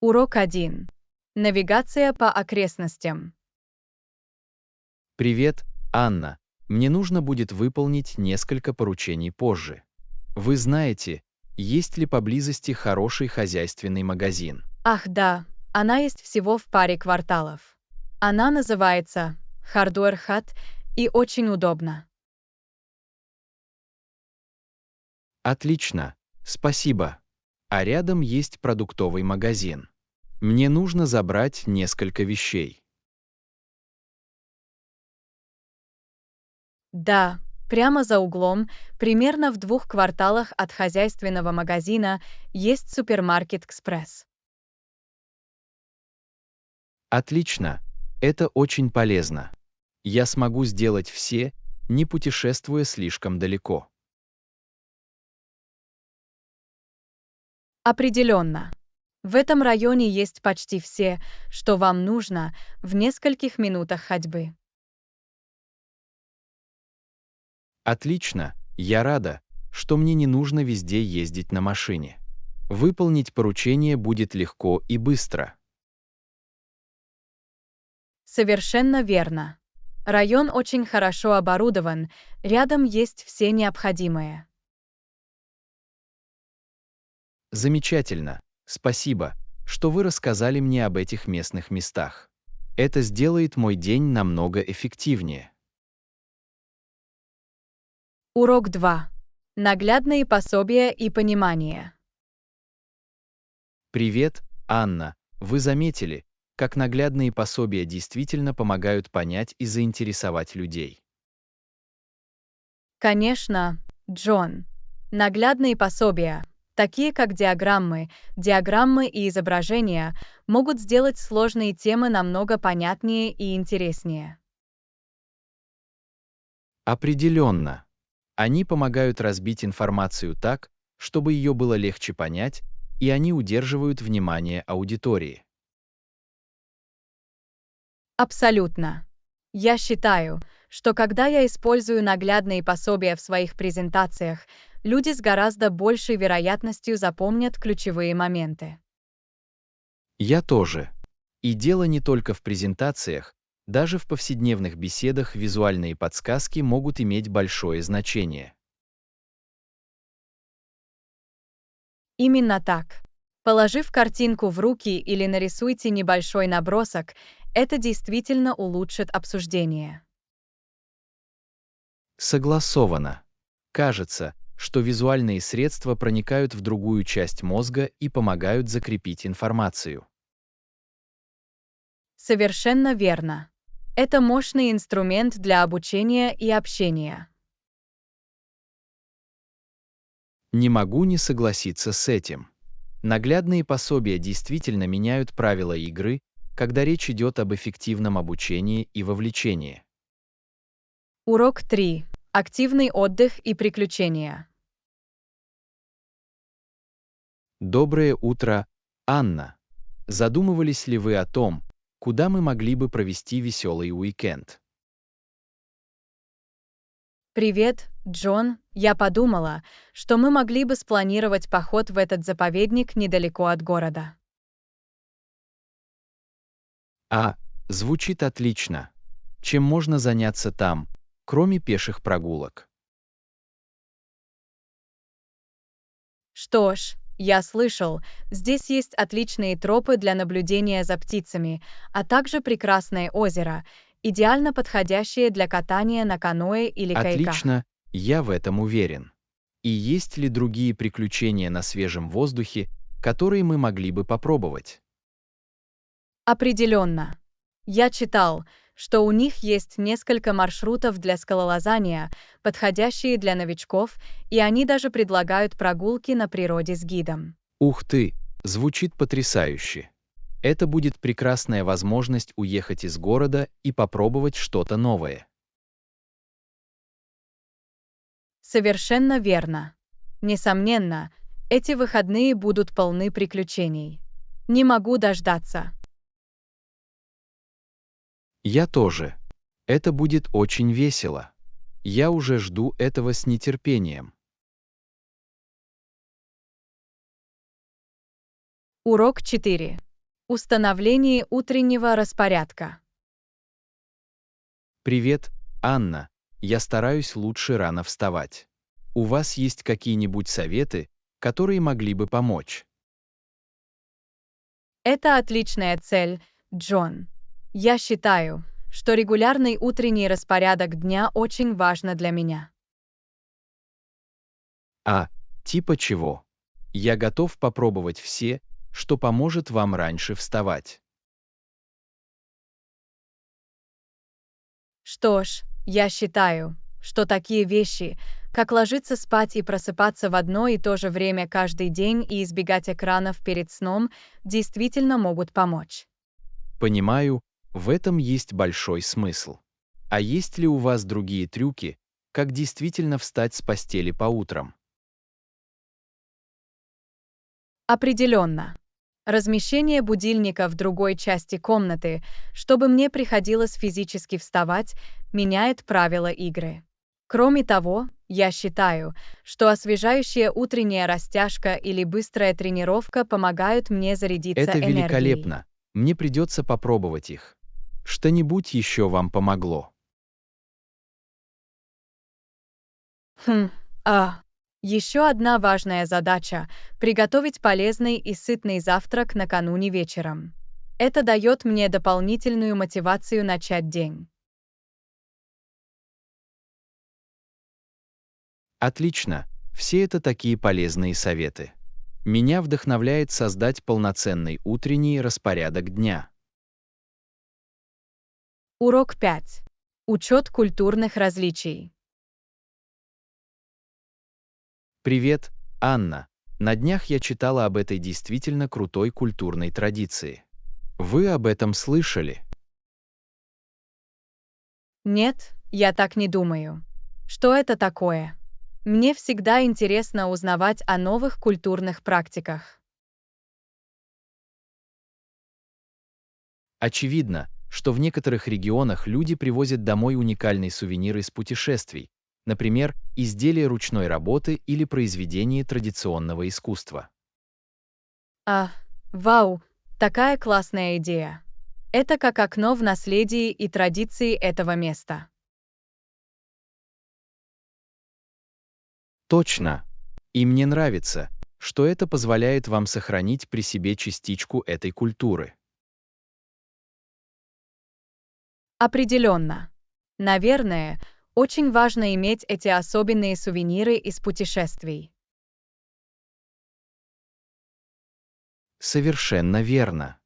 Урок 1. Навигация по окрестностям. Привет, Анна. Мне нужно будет выполнить несколько поручений позже. Вы знаете, есть ли поблизости хороший хозяйственный магазин? Ах да, она есть всего в паре кварталов. Она называется Hardware Hut и очень удобна. Отлично, спасибо. А рядом есть продуктовый магазин. Мне нужно забрать несколько вещей. Да, прямо за углом, примерно в 2 кварталах от хозяйственного магазина, есть супермаркет «Экспресс». Отлично, это очень полезно. Я смогу сделать все, не путешествуя слишком далеко. Определенно. В этом районе есть почти все, что вам нужно, в нескольких минутах ходьбы. Отлично, я рада, что мне не нужно везде ездить на машине. Выполнить поручение будет легко и быстро. Совершенно верно. Район очень хорошо оборудован, рядом есть все необходимое. Замечательно, спасибо, что вы рассказали мне об этих местных местах. Это сделает мой день намного эффективнее. Урок 2. Наглядные пособия и понимание. Привет, Анна. Вы заметили, как наглядные пособия действительно помогают понять и заинтересовать людей? Конечно, Джон. Наглядные пособия, такие как диаграммы и изображения, могут сделать сложные темы намного понятнее и интереснее. Определенно. Они помогают разбить информацию так, чтобы ее было легче понять, и они удерживают внимание аудитории. Абсолютно. Я считаю, что когда я использую наглядные пособия в своих презентациях, люди с гораздо большей вероятностью запомнят ключевые моменты. Я тоже. И дело не только в презентациях, даже в повседневных беседах визуальные подсказки могут иметь большое значение. Именно так. Положив картинку в руки или нарисуйте небольшой набросок, это действительно улучшит обсуждение. Согласовано. Кажется, что визуальные средства проникают в другую часть мозга и помогают закрепить информацию. Совершенно верно. Это мощный инструмент для обучения и общения. Не могу не согласиться с этим. Наглядные пособия действительно меняют правила игры, когда речь идет об эффективном обучении и вовлечении. Урок 3. Активный отдых и приключения. Доброе утро, Анна. Задумывались ли вы о том, куда мы могли бы провести веселый уикенд? Привет, Джон. Я подумала, что мы могли бы спланировать поход в этот заповедник недалеко от города. Звучит отлично. Чем можно заняться там, кроме пеших прогулок? Что ж, я слышал, здесь есть отличные тропы для наблюдения за птицами, а также прекрасное озеро, идеально подходящее для катания на каноэ или каяках. Отлично, я в этом уверен. И есть ли другие приключения на свежем воздухе, которые мы могли бы попробовать? Определенно. Я читал, что у них есть несколько маршрутов для скалолазания, подходящие для новичков, и они даже предлагают прогулки на природе с гидом. Ух ты, звучит потрясающе. Это будет прекрасная возможность уехать из города и попробовать что-то новое. Совершенно верно. Несомненно, эти выходные будут полны приключений. Не могу дождаться. Я тоже. Это будет очень весело. Я уже жду этого с нетерпением. Урок 4. Установление утреннего распорядка. Привет, Анна. Я стараюсь лучше рано вставать. У вас есть какие-нибудь советы, которые могли бы помочь? Это отличная цель, Джон. Я считаю, что регулярный утренний распорядок дня очень важно для меня. А, типа чего? Я готов попробовать все, что поможет вам раньше вставать. Что ж, я считаю, что такие вещи, как ложиться спать и просыпаться в одно и то же время каждый день и избегать экранов перед сном, действительно могут помочь. Понимаю, в этом есть большой смысл. А есть ли у вас другие трюки, как действительно встать с постели по утрам? Определенно. Размещение будильника в другой части комнаты, чтобы мне приходилось физически вставать, меняет правила игры. Кроме того, я считаю, что освежающая утренняя растяжка или быстрая тренировка помогают мне зарядиться Это энергией. великолепно. Мне придется попробовать их. Что-нибудь еще вам помогло? Хм, а. Еще одна важная задача — приготовить полезный и сытный завтрак накануне вечером. Это дает мне дополнительную мотивацию начать день. Отлично. Все это такие полезные советы. Меня вдохновляет создать полноценный утренний распорядок дня. Урок 5. Учет культурных различий. Привет, Анна. На днях я читала об этой действительно крутой культурной традиции. Вы об этом слышали? Нет, я так не думаю. Что это такое? Мне всегда интересно узнавать о новых культурных практиках. Очевидно, что в некоторых регионах люди привозят домой уникальные сувениры из путешествий, например, изделия ручной работы или произведения традиционного искусства. А, вау, такая классная идея. Это как окно в наследие и традиции этого места. Точно. И мне нравится, что это позволяет вам сохранить при себе частичку этой культуры. Определенно. Наверное, очень важно иметь эти особенные сувениры из путешествий. Совершенно верно.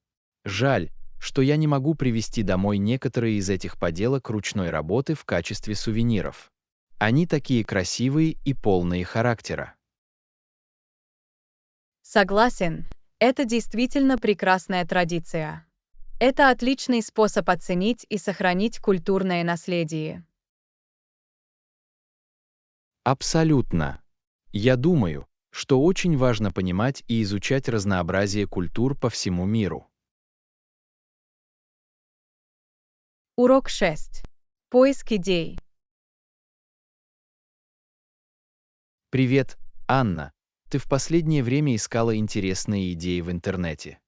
Жаль, что я не могу привезти домой некоторые из этих поделок ручной работы в качестве сувениров. Они такие красивые и полные характера. Согласен, это действительно прекрасная традиция. Это отличный способ оценить и сохранить культурное наследие. Абсолютно. Я думаю, что очень важно понимать и изучать разнообразие культур по всему миру. Урок 6. Поиск идей. Привет, Анна. Ты в последнее время искала интересные идеи в интернете.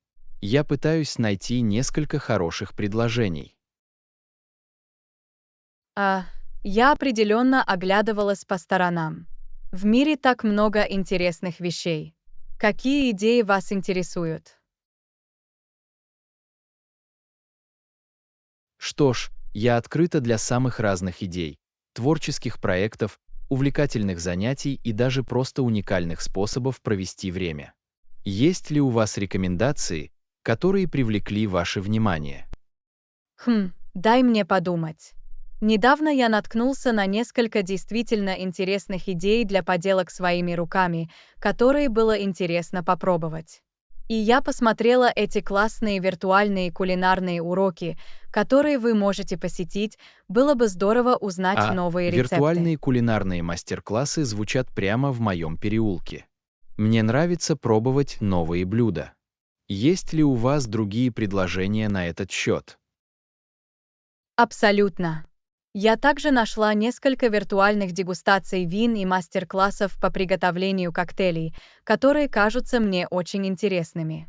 Я пытаюсь найти несколько хороших предложений. А, я определенно оглядывалась по сторонам. В мире так много интересных вещей. Какие идеи вас интересуют? Что ж, я открыта для самых разных идей, творческих проектов, увлекательных занятий и даже просто уникальных способов провести время. Есть ли у вас рекомендации, которые привлекли ваше внимание? Дай мне подумать. Недавно я наткнулся на несколько действительно интересных идей для поделок своими руками, которые было интересно попробовать. И я посмотрела эти классные виртуальные кулинарные уроки, которые вы можете посетить, было бы здорово узнать А новые рецепты. виртуальные кулинарные мастер-классы звучат прямо в моем переулке. Мне нравится пробовать новые блюда. Есть ли у вас другие предложения на этот счет? Абсолютно. Я также нашла несколько виртуальных дегустаций вин и мастер-классов по приготовлению коктейлей, которые кажутся мне очень интересными.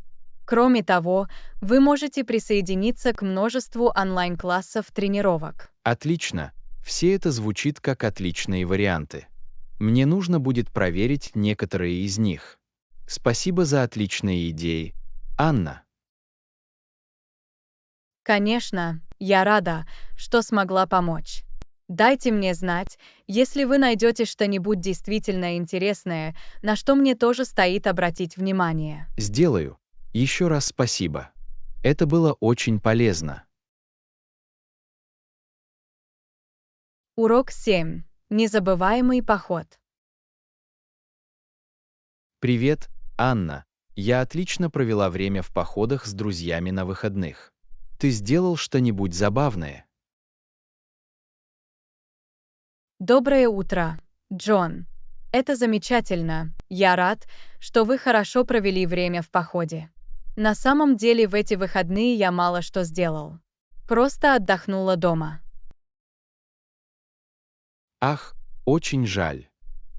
Кроме того, вы можете присоединиться к множеству онлайн-классов тренировок. Отлично. Все это звучит как отличные варианты. Мне нужно будет проверить некоторые из них. Спасибо за отличные идеи, Анна. Конечно, я рада, что смогла помочь. Дайте мне знать, если вы найдете что-нибудь действительно интересное, на что мне тоже стоит обратить внимание. Сделаю. Еще раз спасибо. Это было очень полезно. Урок 7. Незабываемый поход. Привет, Анна. Я отлично провела время в походах с друзьями на выходных. Ты сделал что-нибудь забавное? Доброе утро, Джон. Это замечательно. Я рад, что вы хорошо провели время в походе. На самом деле в эти выходные я мало что сделал. Просто отдохнула дома. Ах, очень жаль.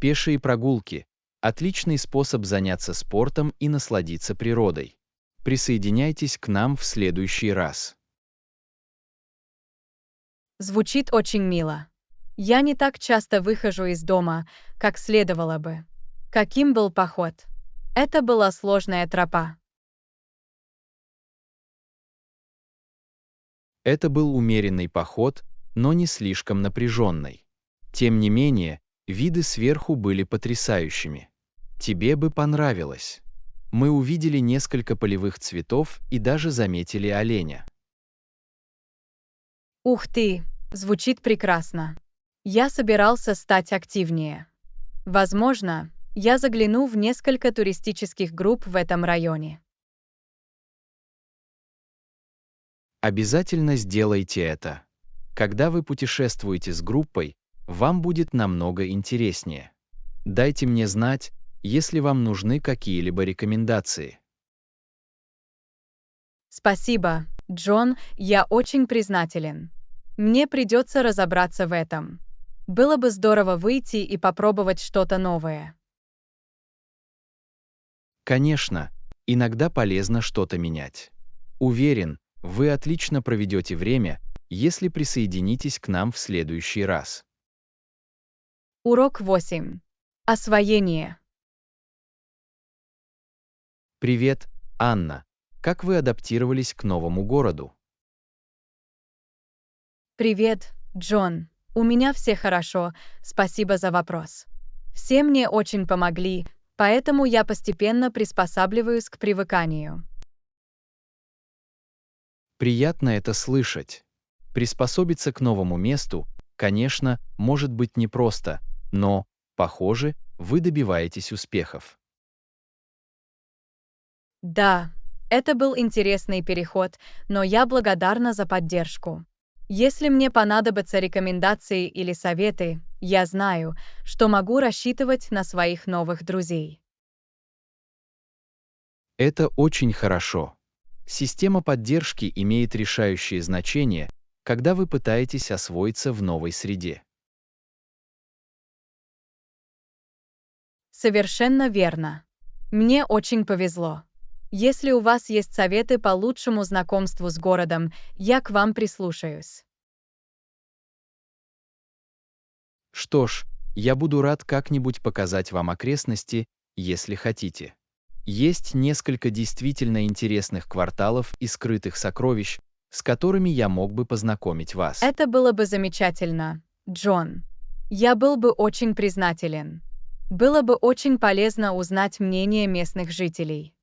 Пешие прогулки – отличный способ заняться спортом и насладиться природой. Присоединяйтесь к нам в следующий раз. Звучит очень мило. Я не так часто выхожу из дома, как следовало бы. Каким был поход? Это была сложная тропа. Это был умеренный поход, но не слишком напряженный. Тем не менее, виды сверху были потрясающими. Тебе бы понравилось. Мы увидели несколько полевых цветов и даже заметили оленя. Ух ты, звучит прекрасно. Я собирался стать активнее. Возможно, я загляну в несколько туристических групп в этом районе. Обязательно сделайте это. Когда вы путешествуете с группой, вам будет намного интереснее. Дайте мне знать, если вам нужны какие-либо рекомендации. Спасибо, Джон, я очень признателен. Мне придется разобраться в этом. Было бы здорово выйти и попробовать что-то новое. Конечно, иногда полезно что-то менять. Уверен, вы отлично проведете время, если присоединитесь к нам в следующий раз. Урок 8. Освоение. Привет, Анна. Как вы адаптировались к новому городу? Привет, Джон. У меня все хорошо, спасибо за вопрос. Все мне очень помогли, поэтому я постепенно приспосабливаюсь к привыканию. Приятно это слышать. Приспособиться к новому месту, конечно, может быть непросто, но, похоже, вы добиваетесь успехов. Да, это был интересный переход, но я благодарна за поддержку. Если мне понадобятся рекомендации или советы, я знаю, что могу рассчитывать на своих новых друзей. Это очень хорошо. Система поддержки имеет решающее значение, когда вы пытаетесь освоиться в новой среде. Совершенно верно. Мне очень повезло. Если у вас есть советы по лучшему знакомству с городом, я к вам прислушаюсь. Что ж, я буду рад как-нибудь показать вам окрестности, если хотите. Есть несколько действительно интересных кварталов и скрытых сокровищ, с которыми я мог бы познакомить вас. Это было бы замечательно, Джон. Я был бы очень признателен. Было бы очень полезно узнать мнение местных жителей.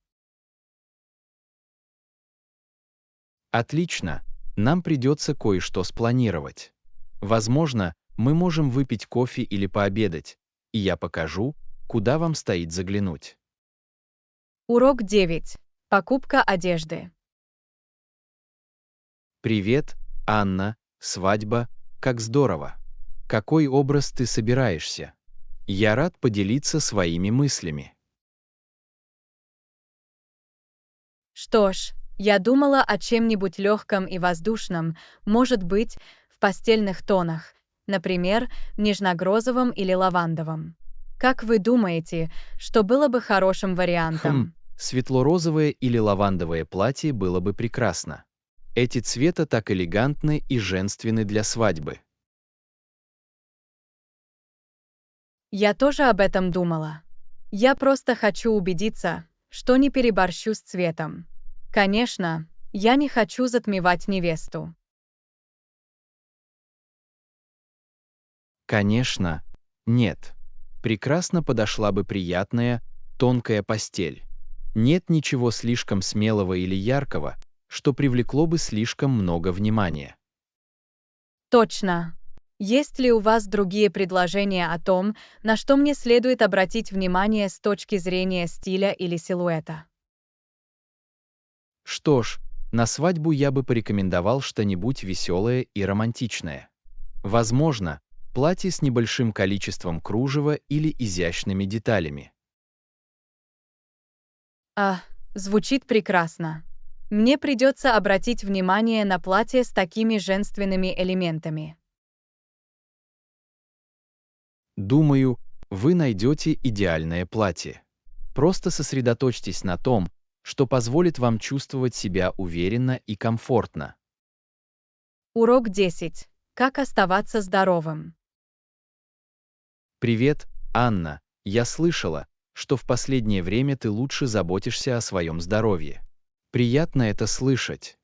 Отлично, нам придется кое-что спланировать. Возможно, мы можем выпить кофе или пообедать, и я покажу, куда вам стоит заглянуть. Урок 9. Покупка одежды. Привет, Анна, свадьба, как здорово. Какой образ ты собираешься? Я рад поделиться своими мыслями. Что ж, я думала о чем-нибудь легком и воздушном, может быть, в постельных тонах, например, нежно-розовом или лавандовом. Как вы думаете, что было бы хорошим вариантом? Светло-розовое или лавандовое платье было бы прекрасно. Эти цвета так элегантны и женственны для свадьбы. Я тоже об этом думала. Я просто хочу убедиться, что не переборщу с цветом. Конечно, я не хочу затмевать невесту. Конечно, нет. Прекрасно подошла бы приятная, тонкая постель. Нет ничего слишком смелого или яркого, что привлекло бы слишком много внимания. Точно. Есть ли у вас другие предложения о том, на что мне следует обратить внимание с точки зрения стиля или силуэта? Что ж, на свадьбу я бы порекомендовал что-нибудь веселое и романтичное. Возможно, платье с небольшим количеством кружева или изящными деталями. А, звучит прекрасно. Мне придется обратить внимание на платье с такими женственными элементами. Думаю, вы найдете идеальное платье. Просто сосредоточьтесь на том, что позволит вам чувствовать себя уверенно и комфортно. Урок 10. Как оставаться здоровым? Привет, Анна. Я слышала, что в последнее время ты лучше заботишься о своем здоровье. Приятно это слышать.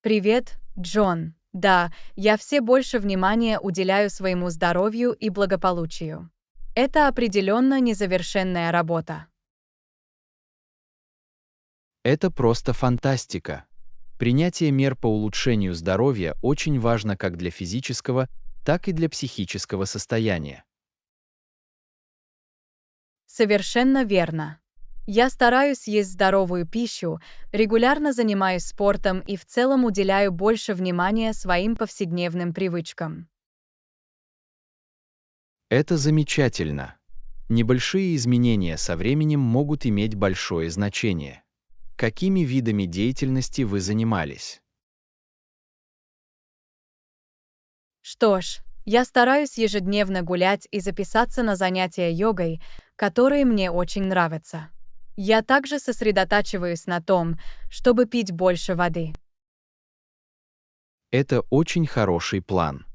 Привет, Джон. Да, я все больше внимания уделяю своему здоровью и благополучию. Это определенно незавершенная работа. Это просто фантастика. Принятие мер по улучшению здоровья очень важно как для физического, так и для психического состояния. Совершенно верно. Я стараюсь есть здоровую пищу, регулярно занимаюсь спортом и в целом уделяю больше внимания своим повседневным привычкам. Это замечательно. Небольшие изменения со временем могут иметь большое значение. Какими видами деятельности вы занимались? Что ж, я стараюсь ежедневно гулять и записаться на занятия йогой, которые мне очень нравятся. Я также сосредотачиваюсь на том, чтобы пить больше воды. Это очень хороший план.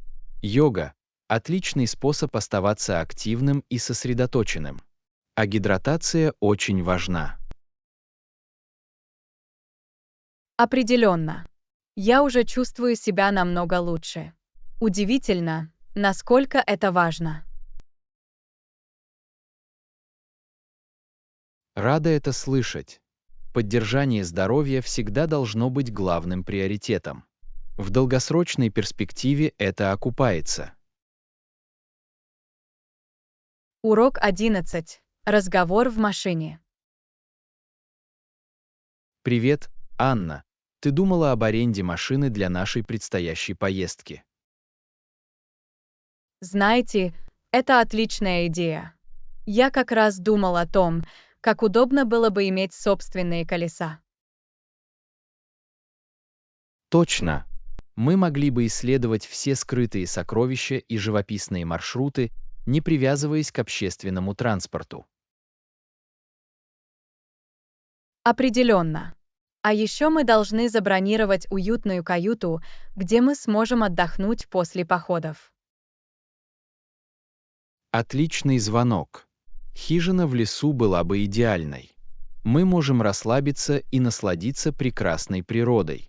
Йога– отличный способ оставаться активным и сосредоточенным. А гидратация очень важна. Определенно. Я уже чувствую себя намного лучше. Удивительно, насколько это важно. Рада это слышать. Поддержание здоровья всегда должно быть главным приоритетом. В долгосрочной перспективе это окупается. Урок 11. Разговор в машине. Привет, Анна. Ты думала об аренде машины для нашей предстоящей поездки? Знаете, это отличная идея. Я как раз думал о том, как удобно было бы иметь собственные колеса. Точно. Мы могли бы исследовать все скрытые сокровища и живописные маршруты, не привязываясь к общественному транспорту. Определенно. А еще мы должны забронировать уютную каюту, где мы сможем отдохнуть после походов. Отличный звонок. Хижина в лесу была бы идеальной. Мы можем расслабиться и насладиться прекрасной природой.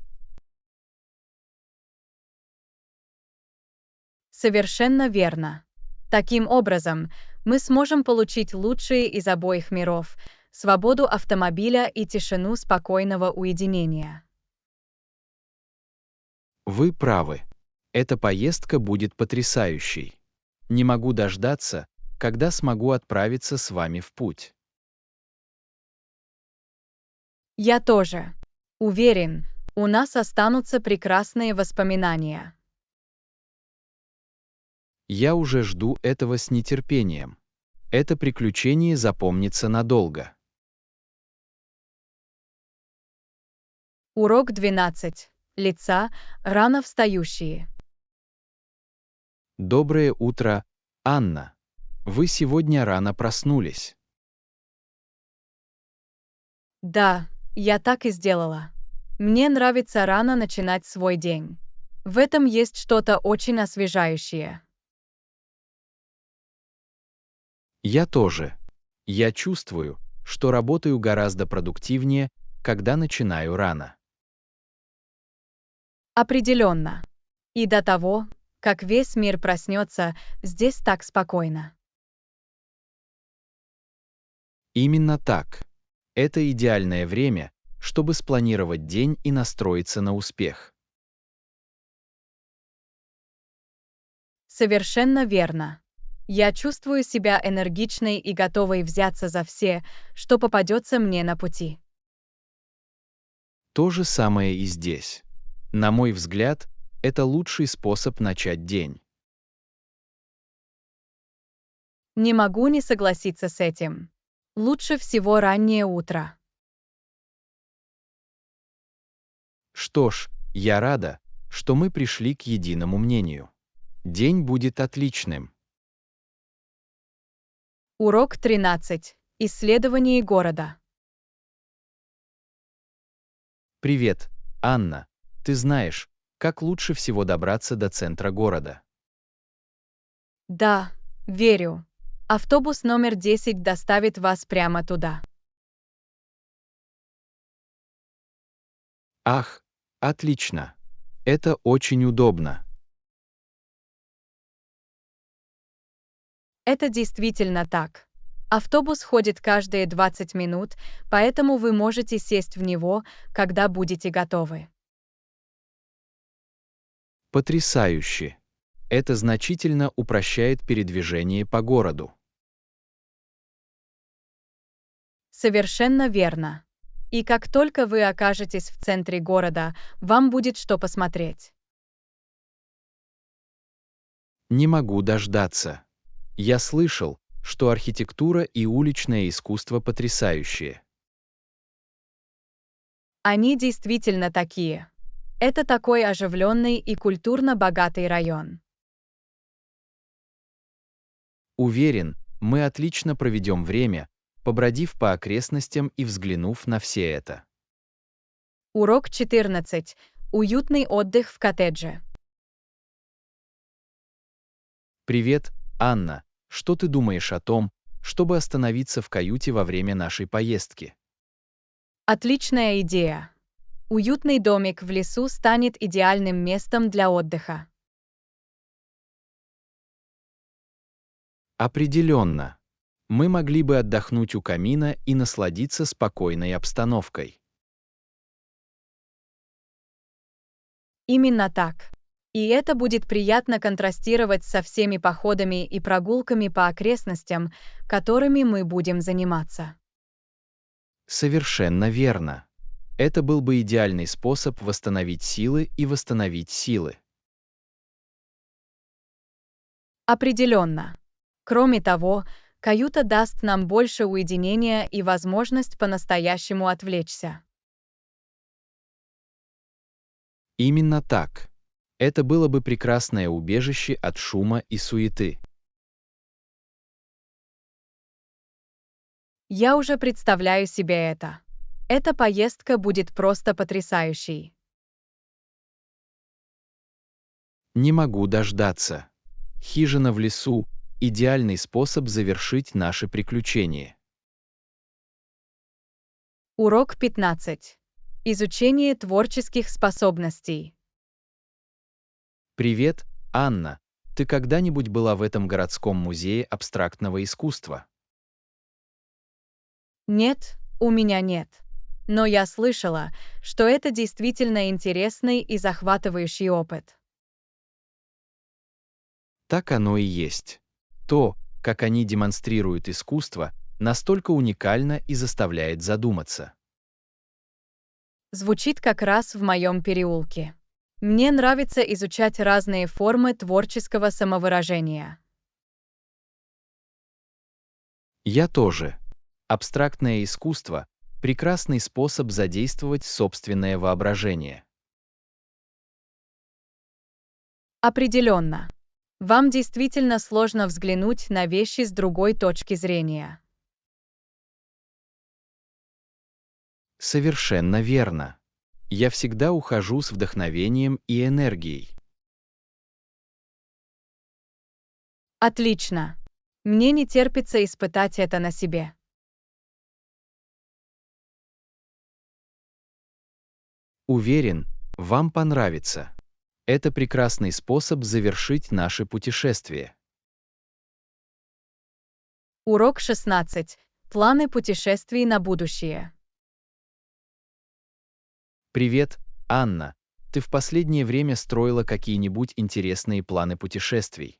Совершенно верно. Таким образом, мы сможем получить лучшие из обоих миров, свободу автомобиля и тишину спокойного уединения. Вы правы. Эта поездка будет потрясающей. Не могу дождаться, когда смогу отправиться с вами в путь. Я тоже. Уверен, у нас останутся прекрасные воспоминания. Я уже жду этого с нетерпением. Это приключение запомнится надолго. Урок 12. Лица, рано встающие. Доброе утро, Анна. Вы сегодня рано проснулись. Да, я так и сделала. Мне нравится рано начинать свой день. В этом есть что-то очень освежающее. Я тоже. Я чувствую, что работаю гораздо продуктивнее, когда начинаю рано. Определенно. И до того, как весь мир проснется, здесь так спокойно. Именно так. Это идеальное время, чтобы спланировать день и настроиться на успех. Совершенно верно. Я чувствую себя энергичной и готовой взяться за все, что попадется мне на пути. То же самое и здесь. На мой взгляд, это лучший способ начать день. Не могу не согласиться с этим. Лучше всего раннее утро. Что ж, я рада, что мы пришли к единому мнению. День будет отличным. Урок 13. Исследование города. Привет, Анна. Ты знаешь, как лучше всего добраться до центра города? Да, верю. Автобус номер 10 доставит вас прямо туда. Ах, отлично. Это очень удобно. Это действительно так. Автобус ходит каждые 20 минут, поэтому вы можете сесть в него, когда будете готовы. Потрясающе. Это значительно упрощает передвижение по городу. Совершенно верно. И как только вы окажетесь в центре города, вам будет что посмотреть. Не могу дождаться. Я слышал, что архитектура и уличное искусство потрясающие. Они действительно такие. Это такой оживленный и культурно богатый район. Уверен, мы отлично проведем время, побродив по окрестностям и взглянув на все это. Урок 14. Уютный отдых в коттедже. Привет, Анна. Что ты думаешь о том, чтобы остановиться в каюте во время нашей поездки? Отличная идея. Уютный домик в лесу станет идеальным местом для отдыха. Определенно. Мы могли бы отдохнуть у камина и насладиться спокойной обстановкой. Именно так. И это будет приятно контрастировать со всеми походами и прогулками по окрестностям, которыми мы будем заниматься. Совершенно верно. Это был бы идеальный способ восстановить силы и восстановить силы. Определенно. Кроме того, каюта даст нам больше уединения и возможность по-настоящему отвлечься. Именно так. Это было бы прекрасное убежище от шума и суеты. Я уже представляю себе это. Эта поездка будет просто потрясающей. Не могу дождаться. Хижина в лесу – идеальный способ завершить наше приключение. Урок 15. Изучение творческих способностей. Привет, Анна. Ты когда-нибудь была в этом городском музее абстрактного искусства? Нет, у меня нет. Но я слышала, что это действительно интересный и захватывающий опыт. Так оно и есть. То, как они демонстрируют искусство, настолько уникально и заставляет задуматься. Звучит как раз в моем переулке. Мне нравится изучать разные формы творческого самовыражения. Я тоже. Абстрактное искусство – прекрасный способ задействовать собственное воображение. Определенно. Вам действительно сложно взглянуть на вещи с другой точки зрения. Совершенно верно. Я всегда ухожу с вдохновением и энергией. Отлично. Мне не терпится испытать это на себе. Уверен, вам понравится. Это прекрасный способ завершить наше путешествие. Урок 16. Планы путешествий на будущее. Привет, Анна. Ты в последнее время строила какие-нибудь интересные планы путешествий?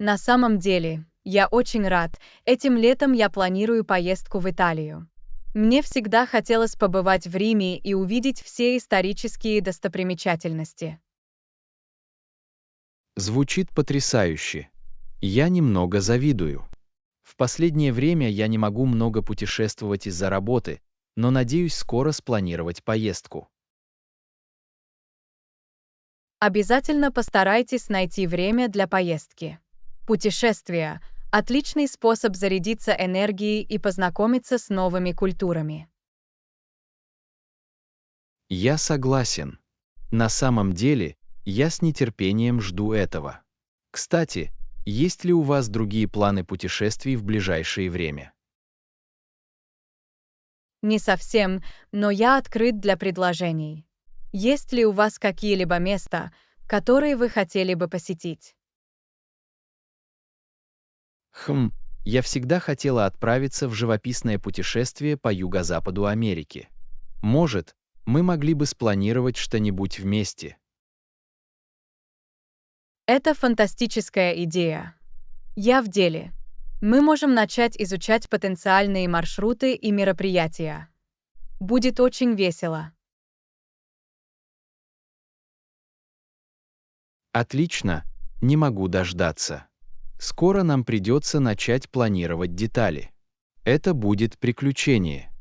На самом деле, я очень рад. Этим летом я планирую поездку в Италию. Мне всегда хотелось побывать в Риме и увидеть все исторические достопримечательности. Звучит потрясающе. Я немного завидую. В последнее время я не могу много путешествовать из-за работы, но надеюсь скоро спланировать поездку. Обязательно постарайтесь найти время для поездки. Путешествия– отличный способ зарядиться энергией и познакомиться с новыми культурами. Я согласен. На самом деле, я с нетерпением жду этого. Кстати, есть ли у вас другие планы путешествий в ближайшее время? Не совсем, но я открыт для предложений. Есть ли у вас какие-либо места, которые вы хотели бы посетить? Я всегда хотела отправиться в живописное путешествие по юго-западу Америки. Может, мы могли бы спланировать что-нибудь вместе. Это фантастическая идея. Я в деле. Мы можем начать изучать потенциальные маршруты и мероприятия. Будет очень весело. Отлично, не могу дождаться. Скоро нам придется начать планировать детали. Это будет приключение.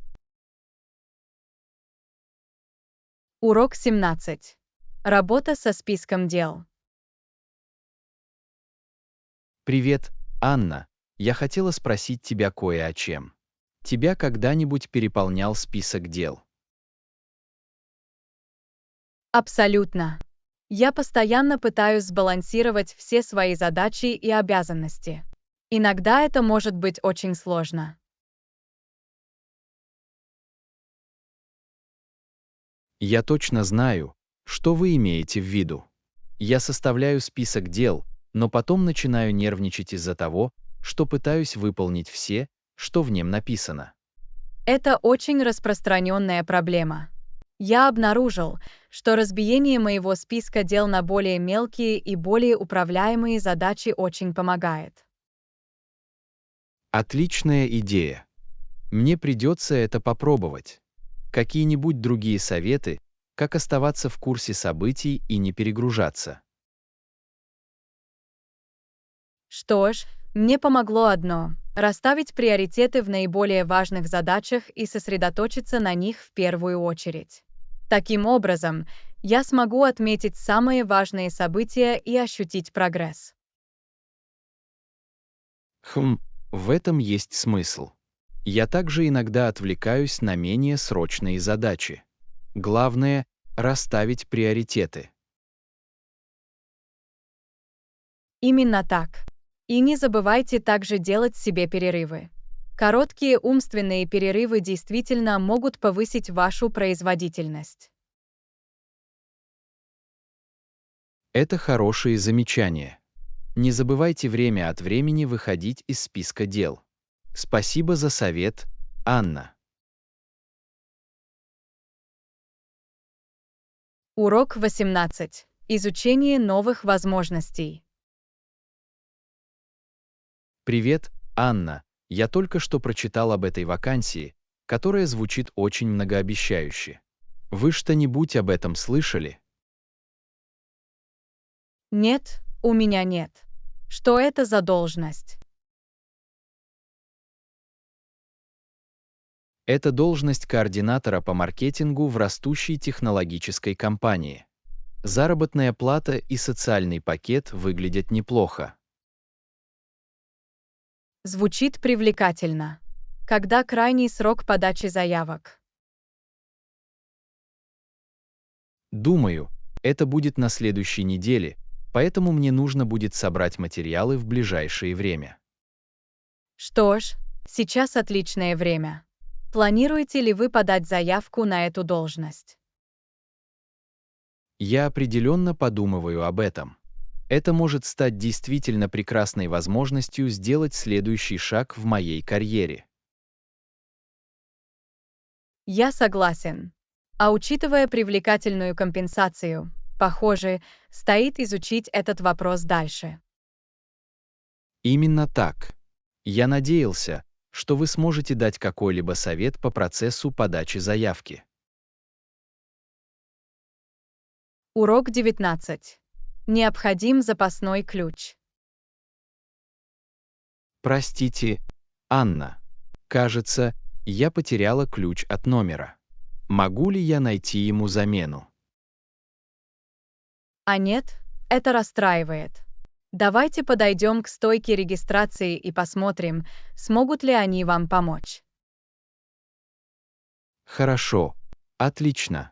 Урок 17. Работа со списком дел. Привет, Анна. Я хотела спросить тебя кое о чем. Тебя когда-нибудь переполнял список дел? Абсолютно. Я постоянно пытаюсь сбалансировать все свои задачи и обязанности. Иногда это может быть очень сложно. Я точно знаю, что вы имеете в виду. Я составляю список дел, но потом начинаю нервничать из-за того, что пытаюсь выполнить все, что в нем написано. Это очень распространенная проблема. Я обнаружил, что разбиение моего списка дел на более мелкие и более управляемые задачи очень помогает. Отличная идея. Мне придется это попробовать. Какие-нибудь другие советы, как оставаться в курсе событий и не перегружаться? Что ж, мне помогло одно– расставить приоритеты в наиболее важных задачах и сосредоточиться на них в первую очередь. Таким образом, я смогу отметить самые важные события и ощутить прогресс. В этом есть смысл. Я также иногда отвлекаюсь на менее срочные задачи. Главное– расставить приоритеты. Именно так. И не забывайте также делать себе перерывы. Короткие умственные перерывы действительно могут повысить вашу производительность. Это хорошие замечания. Не забывайте время от времени выходить из списка дел. Спасибо за совет, Анна. Урок 18. Изучение новых возможностей. Привет, Анна. Я только что прочитал об этой вакансии, которая звучит очень многообещающе. Вы что-нибудь об этом слышали? Нет, у меня нет. Что это за должность? Это должность координатора по маркетингу в растущей технологической компании. Заработная плата и социальный пакет выглядят неплохо. Звучит привлекательно. Когда крайний срок подачи заявок? Думаю, это будет на следующей неделе, поэтому мне нужно будет собрать материалы в ближайшее время. Что ж, сейчас отличное время. Планируете ли вы подать заявку на эту должность? Я определенно подумываю об этом. Это может стать действительно прекрасной возможностью сделать следующий шаг в моей карьере. Я согласен. А учитывая привлекательную компенсацию, похоже, стоит изучить этот вопрос дальше. Именно так. Я надеялся, что вы сможете дать какой-либо совет по процессу подачи заявки. Урок 19. Необходим запасной ключ. Простите, Анна. Кажется, я потеряла ключ от номера. Могу ли я найти ему замену? А нет, это расстраивает. Давайте подойдем к стойке регистрации и посмотрим, смогут ли они вам помочь. Хорошо. Отлично.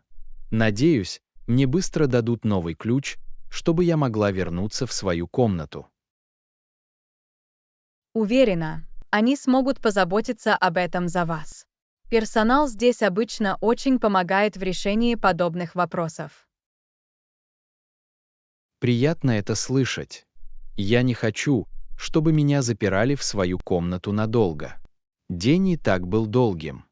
Надеюсь, мне быстро дадут новый ключ, чтобы я могла вернуться в свою комнату. Уверена, они смогут позаботиться об этом за вас. Персонал здесь обычно очень помогает в решении подобных вопросов. Приятно это слышать. Я не хочу, чтобы меня запирали в свою комнату надолго. День и так был долгим.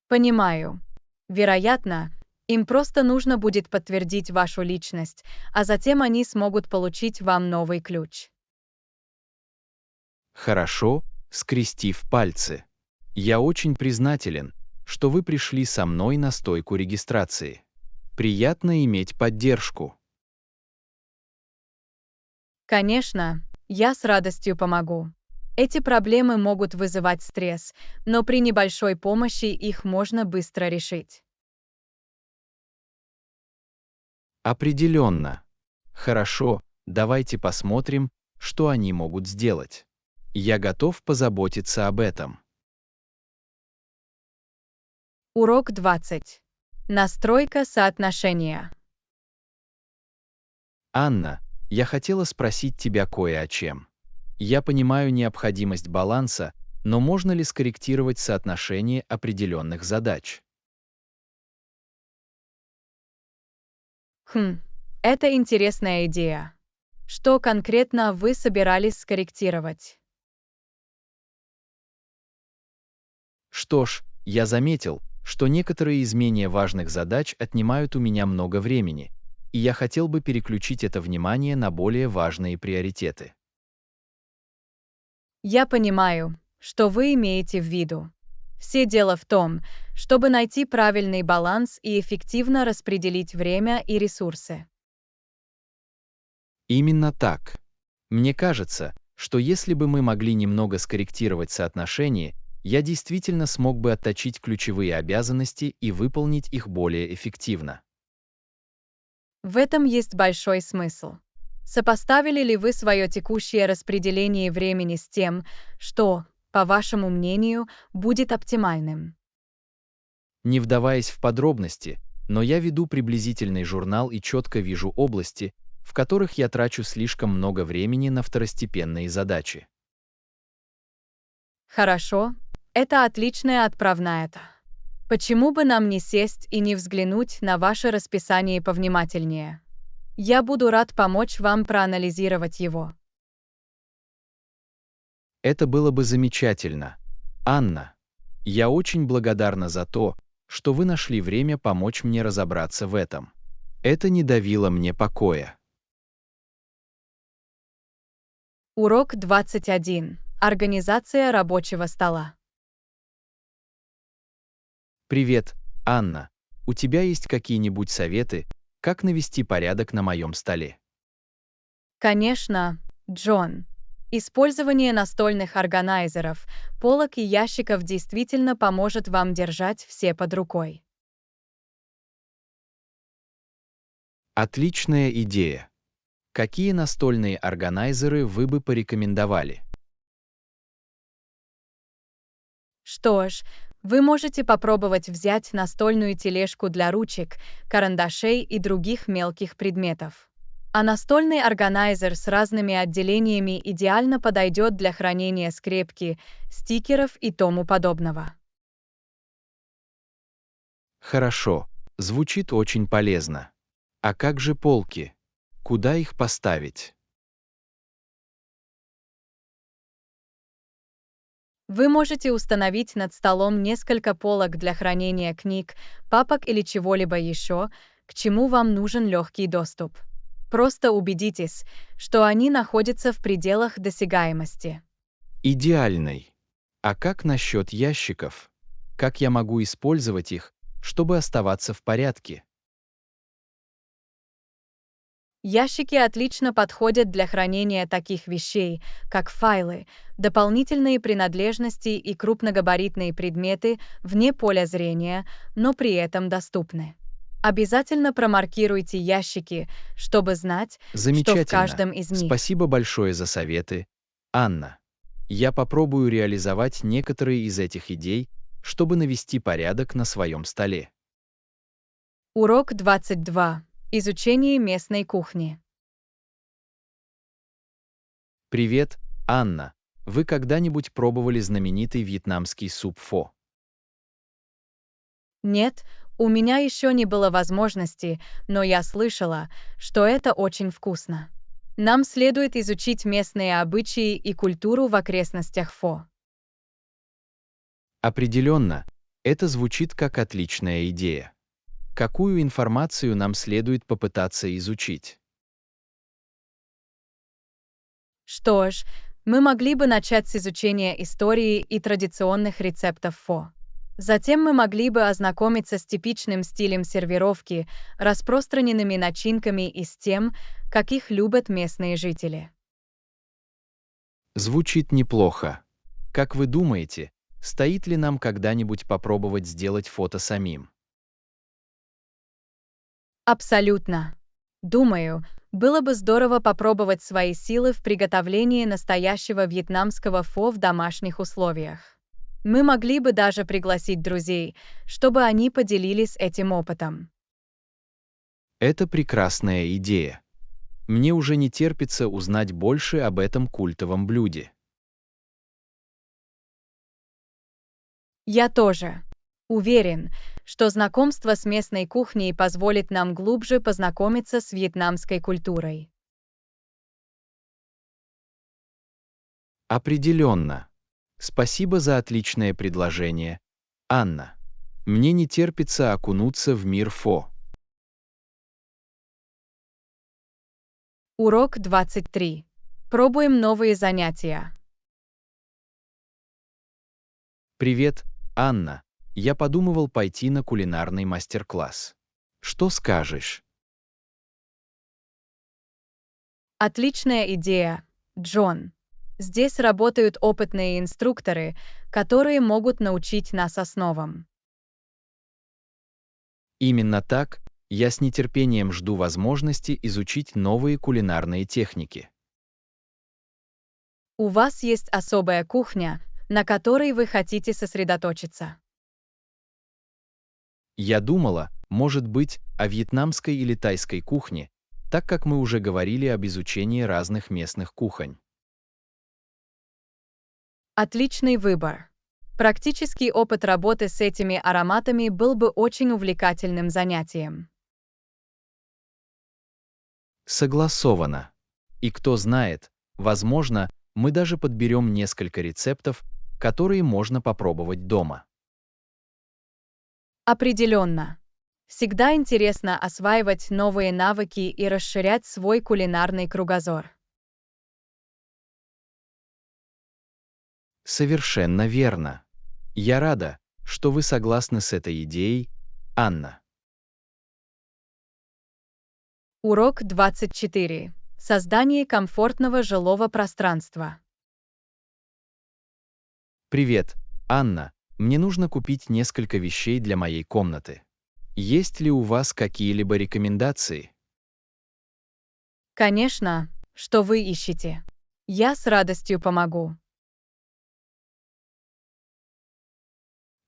Понимаю. Вероятно, им просто нужно будет подтвердить вашу личность, а затем они смогут получить вам новый ключ. Хорошо, скрестив пальцы. Я очень признателен, что вы пришли со мной на стойку регистрации. Приятно иметь поддержку. Конечно, я с радостью помогу. Эти проблемы могут вызывать стресс, но при небольшой помощи их можно быстро решить. Определенно. Хорошо, давайте посмотрим, что они могут сделать. Я готов позаботиться об этом. Урок 20. Настройка соотношения. Анна, я хотела спросить тебя кое о чем. Я понимаю необходимость баланса, но можно ли скорректировать соотношение определенных задач? Это интересная идея. Что конкретно вы собирались скорректировать? Что ж, я заметил, что некоторые из менее важных задач отнимают у меня много времени, и я хотел бы переключить это внимание на более важные приоритеты. Я понимаю, что вы имеете в виду. Все дело в том, чтобы найти правильный баланс и эффективно распределить время и ресурсы. Именно так. Мне кажется, что если бы мы могли немного скорректировать соотношение, я действительно смог бы отточить ключевые обязанности и выполнить их более эффективно. В этом есть большой смысл. Сопоставили ли вы свое текущее распределение времени с тем, что, по вашему мнению, будет оптимальным? Не вдаваясь в подробности, но я веду приблизительный журнал и четко вижу области, в которых я трачу слишком много времени на второстепенные задачи. Хорошо, это отличная отправная. Почему бы нам не сесть и не взглянуть на ваше расписание повнимательнее? Я буду рад помочь вам проанализировать его. Это было бы замечательно. Анна, я очень благодарна за то, что вы нашли время помочь мне разобраться в этом. Это не давило мне покоя. Урок 21. Организация рабочего стола. Привет, Анна. У тебя есть какие-нибудь советы, как навести порядок на моем столе? Конечно, Джон. Использование настольных органайзеров, полок и ящиков действительно поможет вам держать все под рукой. Отличная идея. Какие настольные органайзеры вы бы порекомендовали? Что ж, Вы можете попробовать взять настольную тележку для ручек, карандашей и других мелких предметов. А настольный органайзер с разными отделениями идеально подойдет для хранения скрепки, стикеров и тому подобного. Хорошо, звучит очень полезно. А как же полки? Куда их поставить? Вы можете установить над столом несколько полок для хранения книг, папок или чего-либо еще, к чему вам нужен легкий доступ. Просто убедитесь, что они находятся в пределах досягаемости. Идеальный. А как насчет ящиков? Как я могу использовать их, чтобы оставаться в порядке? Ящики отлично подходят для хранения таких вещей, как файлы, дополнительные принадлежности и крупногабаритные предметы вне поля зрения, но при этом доступны. Обязательно промаркируйте ящики, чтобы знать, что в Замечательно. каждом из них. Спасибо большое за советы, Анна. Я попробую реализовать некоторые из этих идей, чтобы навести порядок на своем столе. Урок 22. Изучение местной кухни. Привет, Анна. Вы когда-нибудь пробовали знаменитый вьетнамский суп фо? Нет, у меня еще не было возможности, но я слышала, что это очень вкусно. Нам следует изучить местные обычаи и культуру в окрестностях Фо. Определенно, это звучит как отличная идея. Какую информацию нам следует попытаться изучить? Что ж, мы могли бы начать с изучения истории и традиционных рецептов Фо. Затем мы могли бы ознакомиться с типичным стилем сервировки, распространенными начинками и с тем, как их любят местные жители. Звучит неплохо. Как вы думаете, стоит ли нам когда-нибудь попробовать сделать фото самим? Абсолютно. Думаю, было бы здорово попробовать свои силы в приготовлении настоящего вьетнамского фо в домашних условиях. Мы могли бы даже пригласить друзей, чтобы они поделились этим опытом. Это прекрасная идея. Мне уже не терпится узнать больше об этом культовом блюде. Я тоже. Уверен, что знакомство с местной кухней позволит нам глубже познакомиться с вьетнамской культурой. Определенно. Спасибо за отличное предложение, Анна. Мне не терпится окунуться в мир фо. Урок 23. Пробуем новые занятия. Привет, Анна. Я подумывал пойти на кулинарный мастер-класс. Что скажешь? Отличная идея, Джон. Здесь работают опытные инструкторы, которые могут научить нас основам. Именно так, я с нетерпением жду возможности изучить новые кулинарные техники. У вас есть особая кухня, на которой вы хотите сосредоточиться. Я думала, может быть, о вьетнамской или тайской кухне, так как мы уже говорили об изучении разных местных кухонь. Отличный выбор. Практический опыт работы с этими ароматами был бы очень увлекательным занятием. Согласовано. И кто знает, возможно, мы даже подберем несколько рецептов, которые можно попробовать дома. Определенно. Всегда интересно осваивать новые навыки и расширять свой кулинарный кругозор. Совершенно верно. Я рада, что вы согласны с этой идеей, Анна. Урок 24. Создание комфортного жилого пространства. Привет, Анна. Мне нужно купить несколько вещей для моей комнаты. Есть ли у вас какие-либо рекомендации? Конечно, что вы ищете. Я с радостью помогу.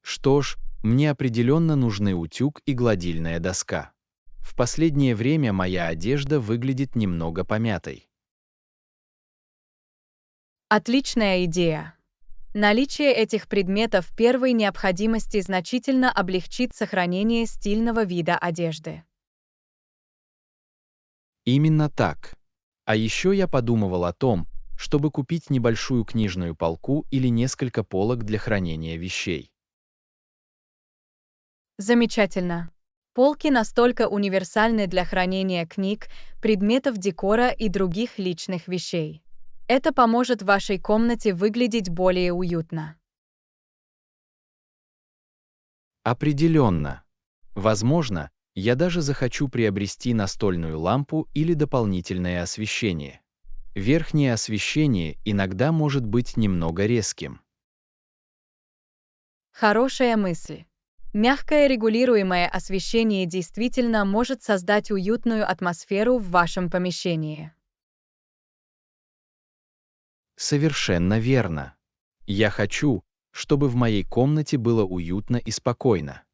Что ж, мне определенно нужны утюг и гладильная доска. В последнее время моя одежда выглядит немного помятой. Отличная идея. Наличие этих предметов первой необходимости значительно облегчит сохранение стильного вида одежды. Именно так. А еще я подумывал о том, чтобы купить небольшую книжную полку или несколько полок для хранения вещей. Замечательно. Полки настолько универсальны для хранения книг, предметов декора и других личных вещей. Это поможет вашей комнате выглядеть более уютно. Определенно. Возможно, я даже захочу приобрести настольную лампу или дополнительное освещение. Верхнее освещение иногда может быть немного резким. Хорошая мысль. Мягкое регулируемое освещение действительно может создать уютную атмосферу в вашем помещении. Совершенно верно. Я хочу, чтобы в моей комнате было уютно и спокойно.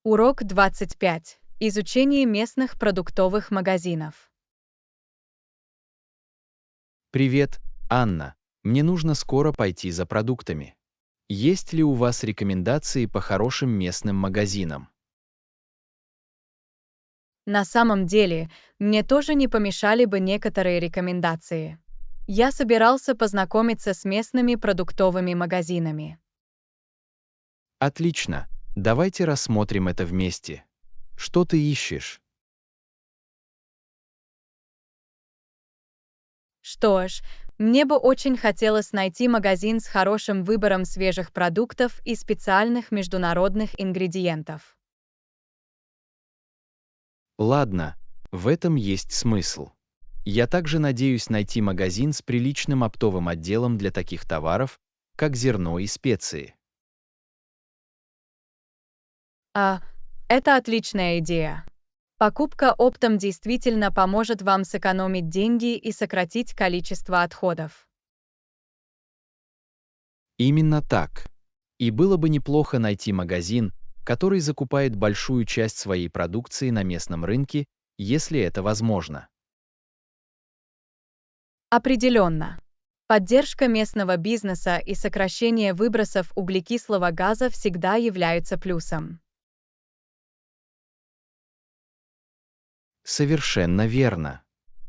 Урок 25. Изучение местных продуктовых магазинов. Привет, Анна. Мне нужно скоро пойти за продуктами. Есть ли у вас рекомендации по хорошим местным магазинам? На самом деле, мне тоже не помешали бы некоторые рекомендации. Я собирался познакомиться с местными продуктовыми магазинами. Отлично. Давайте рассмотрим это вместе. Что ты ищешь? Что ж, мне бы очень хотелось найти магазин с хорошим выбором свежих продуктов и специальных международных ингредиентов. Ладно, в этом есть смысл. Я также надеюсь найти магазин с приличным оптовым отделом для таких товаров, как зерно и специи. А, это отличная идея. Покупка оптом действительно поможет вам сэкономить деньги и сократить количество отходов. Именно так. И было бы неплохо найти магазин, который закупает большую часть своей продукции на местном рынке, если это возможно. Определенно. Поддержка местного бизнеса и сокращение выбросов углекислого газа всегда являются плюсом. Совершенно верно.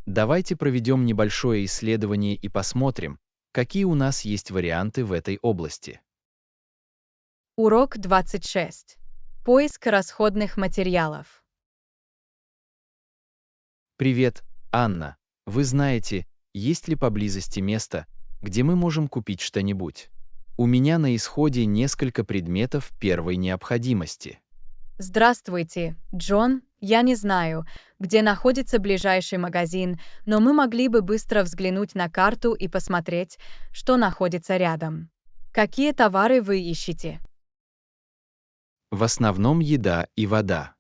Давайте проведем небольшое исследование и посмотрим, какие у нас есть варианты в этой области. Урок 26. Поиск расходных материалов. Привет, Анна. Вы знаете, есть ли поблизости место, где мы можем купить что-нибудь? У меня на исходе несколько предметов первой необходимости. Здравствуйте, Джон. Я не знаю, где находится ближайший магазин, но мы могли бы быстро взглянуть на карту и посмотреть, что находится рядом. Какие товары вы ищете? В основном еда и вода.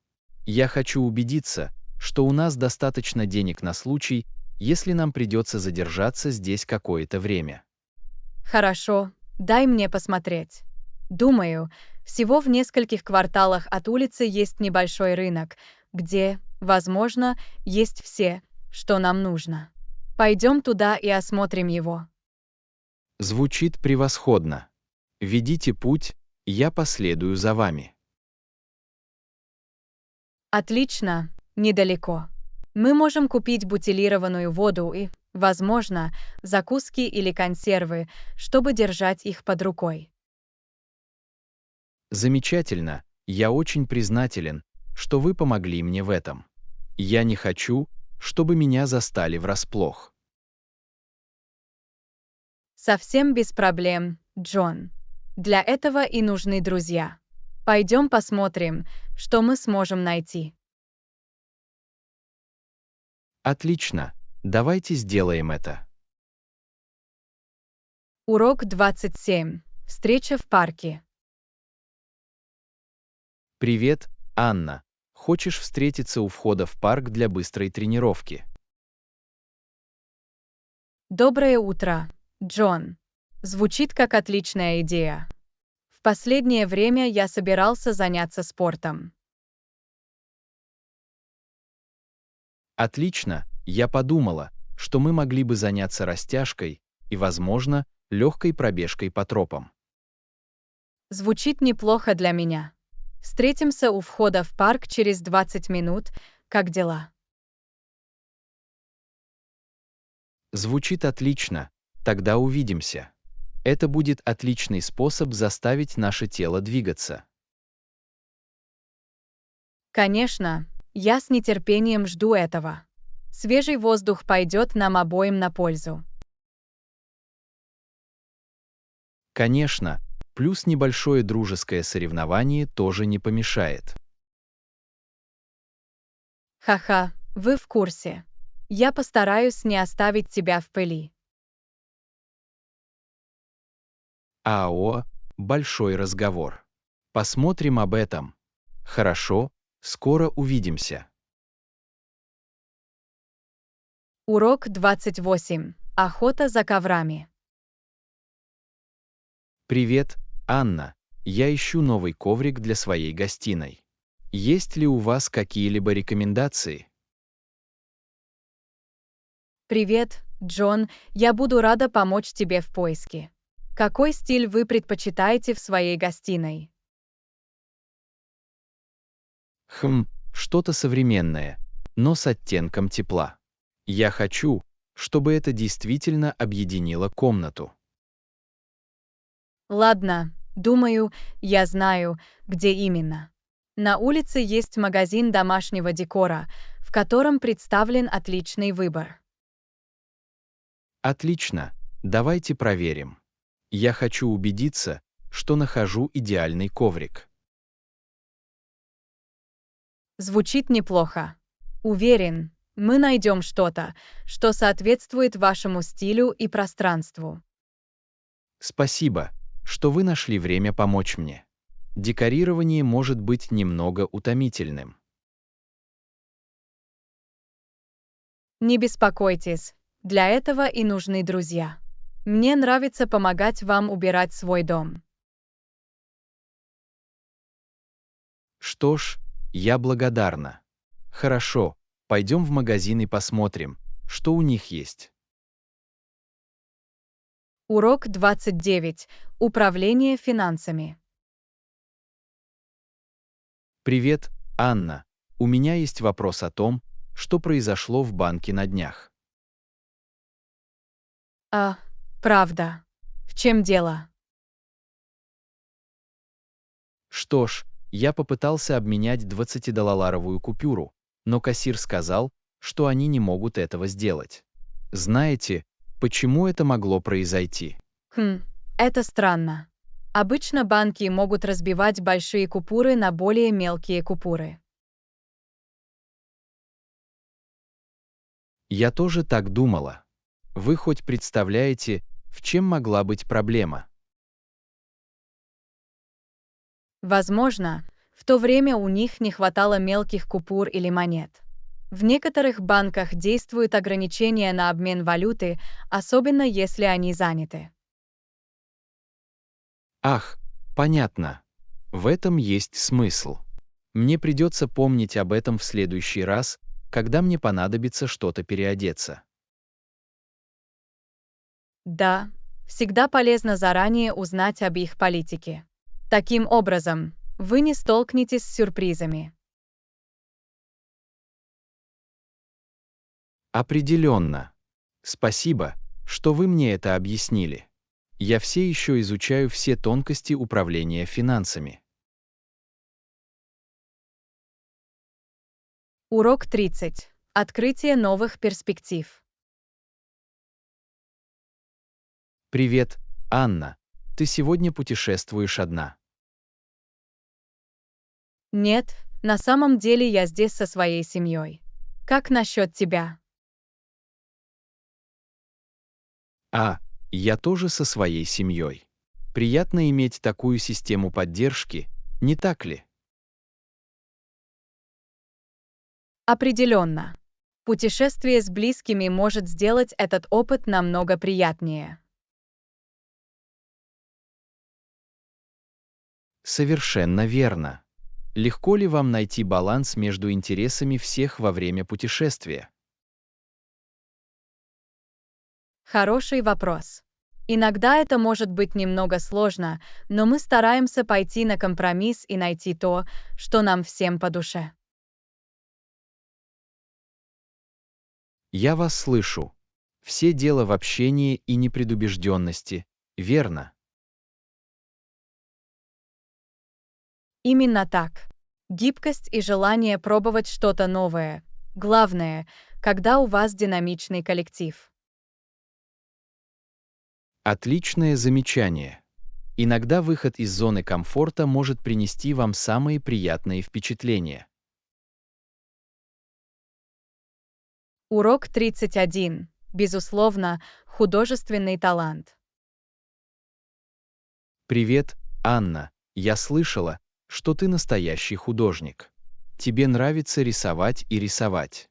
Я хочу убедиться, что у нас достаточно денег на случай, если нам придется задержаться здесь какое-то время. Хорошо, дай мне посмотреть. Думаю, всего в нескольких кварталах от улицы есть небольшой рынок, где, возможно, есть все, что нам нужно. Пойдем туда и осмотрим его. Звучит превосходно. Ведите путь, я последую за вами. Отлично, недалеко. Мы можем купить бутилированную воду и, возможно, закуски или консервы, чтобы держать их под рукой. Замечательно, я очень признателен, что вы помогли мне в этом. Я не хочу, чтобы меня застали врасплох. Совсем без проблем, Джон. Для этого и нужны друзья. Пойдем посмотрим, что мы сможем найти. Отлично, давайте сделаем это. Урок 27. Встреча в парке. Привет, Анна. Хочешь встретиться у входа в парк для быстрой тренировки? Доброе утро, Джон. Звучит как отличная идея. В последнее время я собирался заняться спортом. Отлично, я подумала, что мы могли бы заняться растяжкой и, возможно, легкой пробежкой по тропам. Звучит неплохо для меня. Встретимся у входа в парк через 20 минут. Как дела? Звучит отлично, тогда увидимся. Это будет отличный способ заставить наше тело двигаться. Конечно, я с нетерпением жду этого. Свежий воздух пойдет нам обоим на пользу. Конечно, плюс небольшое дружеское соревнование тоже не помешает. Ха-ха, вы в курсе. Я постараюсь не оставить тебя в пыли. АО, большой разговор. Посмотрим об этом. Хорошо, скоро увидимся. Урок 28. Охота за коврами. Привет, Анна. Я ищу новый коврик для своей гостиной. Есть ли у вас какие-либо рекомендации? Привет, Джон, я буду рада помочь тебе в поиске. Какой стиль вы предпочитаете в своей гостиной? Что-то современное, но с оттенком тепла. Я хочу, чтобы это действительно объединило комнату. Ладно, думаю, я знаю, где именно. На улице есть магазин домашнего декора, в котором представлен отличный выбор. Отлично, давайте проверим. Я хочу убедиться, что нахожу идеальный коврик. Звучит неплохо. Уверен, мы найдем что-то, что соответствует вашему стилю и пространству. Спасибо, что вы нашли время помочь мне. Декорирование может быть немного утомительным. Не беспокойтесь, для этого и нужны друзья. Мне нравится помогать вам убирать свой дом. Что ж, я благодарна. Хорошо, пойдем в магазин и посмотрим, что у них есть. Урок 29. Управление финансами. Привет, Анна. У меня есть вопрос о том, что произошло в банке на днях. А, правда. В чем дело? Что ж, я попытался обменять 20-долларовую купюру, но кассир сказал, что они не могут этого сделать. Знаете, почему это могло произойти? Это странно. Обычно банки могут разбивать большие купюры на более мелкие купюры. Я тоже так думала. Вы хоть представляете, в чем могла быть проблема? Возможно, в то время у них не хватало мелких купюр или монет. В некоторых банках действуют ограничения на обмен валюты, особенно если они заняты. Ах, понятно. В этом есть смысл. Мне придется помнить об этом в следующий раз, когда мне понадобится что-то переодеться. Да, всегда полезно заранее узнать об их политике. Таким образом, вы не столкнетесь с сюрпризами. Определенно. Спасибо, что вы мне это объяснили. Я все еще изучаю все тонкости управления финансами. Урок 30. Открытие новых перспектив. Привет, Анна. Ты сегодня путешествуешь одна? Нет, на самом деле я здесь со своей семьей. Как насчет тебя? А, я тоже со своей семьей. Приятно иметь такую систему поддержки, не так ли? Определенно. Путешествие с близкими может сделать этот опыт намного приятнее. Совершенно верно. Легко ли вам найти баланс между интересами всех во время путешествия? Хороший вопрос. Иногда это может быть немного сложно, но мы стараемся пойти на компромисс и найти то, что нам всем по душе. Я вас слышу. Все дело в общении и непредубежденности, верно? Именно так. Гибкость и желание пробовать что-то новое. Главное, когда у вас динамичный коллектив. Отличное замечание. Иногда выход из зоны комфорта может принести вам самые приятные впечатления. Урок 31. Безусловно, художественный талант. Привет, Анна. Я слышала, что ты настоящий художник. Тебе нравится рисовать и рисовать.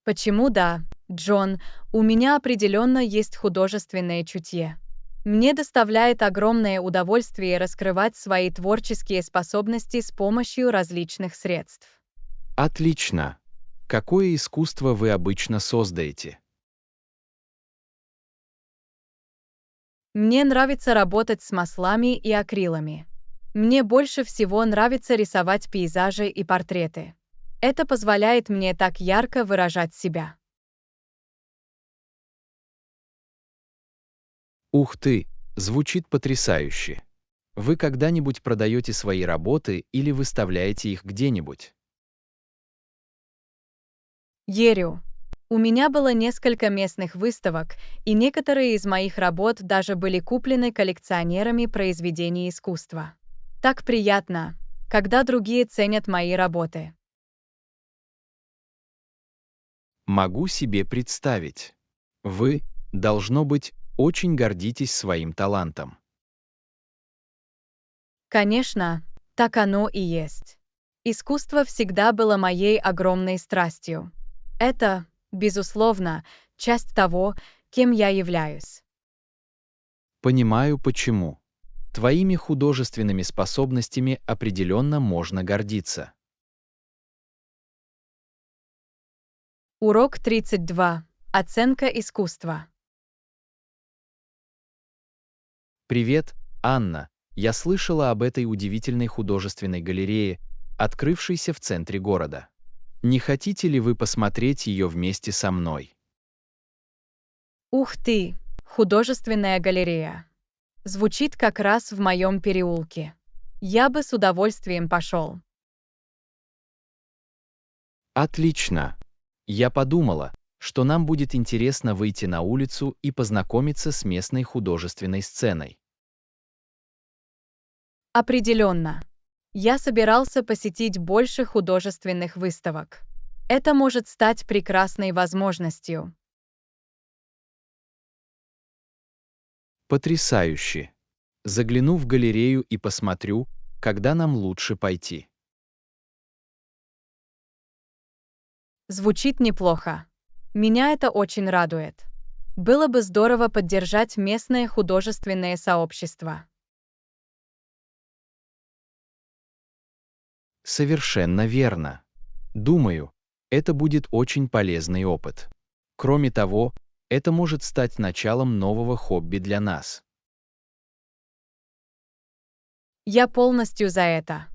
Почему да, Джон, у меня определенно есть художественное чутье. Мне доставляет огромное удовольствие раскрывать свои творческие способности с помощью различных средств. Отлично. Какое искусство вы обычно создаете? Мне нравится работать с маслами и акрилами. Мне больше всего нравится рисовать пейзажи и портреты. Это позволяет мне так ярко выражать себя. Ух ты, звучит потрясающе. Вы когда-нибудь продаете свои работы или выставляете их где-нибудь? Ерю. У меня было несколько местных выставок, и некоторые из моих работ даже были куплены коллекционерами произведений искусства. Так приятно, когда другие ценят мои работы. Могу себе представить. Вы, должно быть, очень гордитесь своим талантом. Конечно, так оно и есть. Искусство всегда было моей огромной страстью. Это, безусловно, часть того, кем я являюсь. Понимаю, почему. Твоими художественными способностями определенно можно гордиться. Урок 32. Оценка искусства. Привет, Анна. Я слышала об этой удивительной художественной галерее, открывшейся в центре города. Не хотите ли вы посмотреть ее вместе со мной? Ух ты, художественная галерея. Звучит как раз в моем переулке. Я бы с удовольствием пошел. Отлично. Я подумала, что нам будет интересно выйти на улицу и познакомиться с местной художественной сценой. Определенно. Я собирался посетить больше художественных выставок. Это может стать прекрасной возможностью. Потрясающе. Загляну в галерею и посмотрю, когда нам лучше пойти. Звучит неплохо. Меня это очень радует. Было бы здорово поддержать местное художественное сообщество. Совершенно верно. Думаю, это будет очень полезный опыт. Кроме того, это может стать началом нового хобби для нас. Я полностью за это.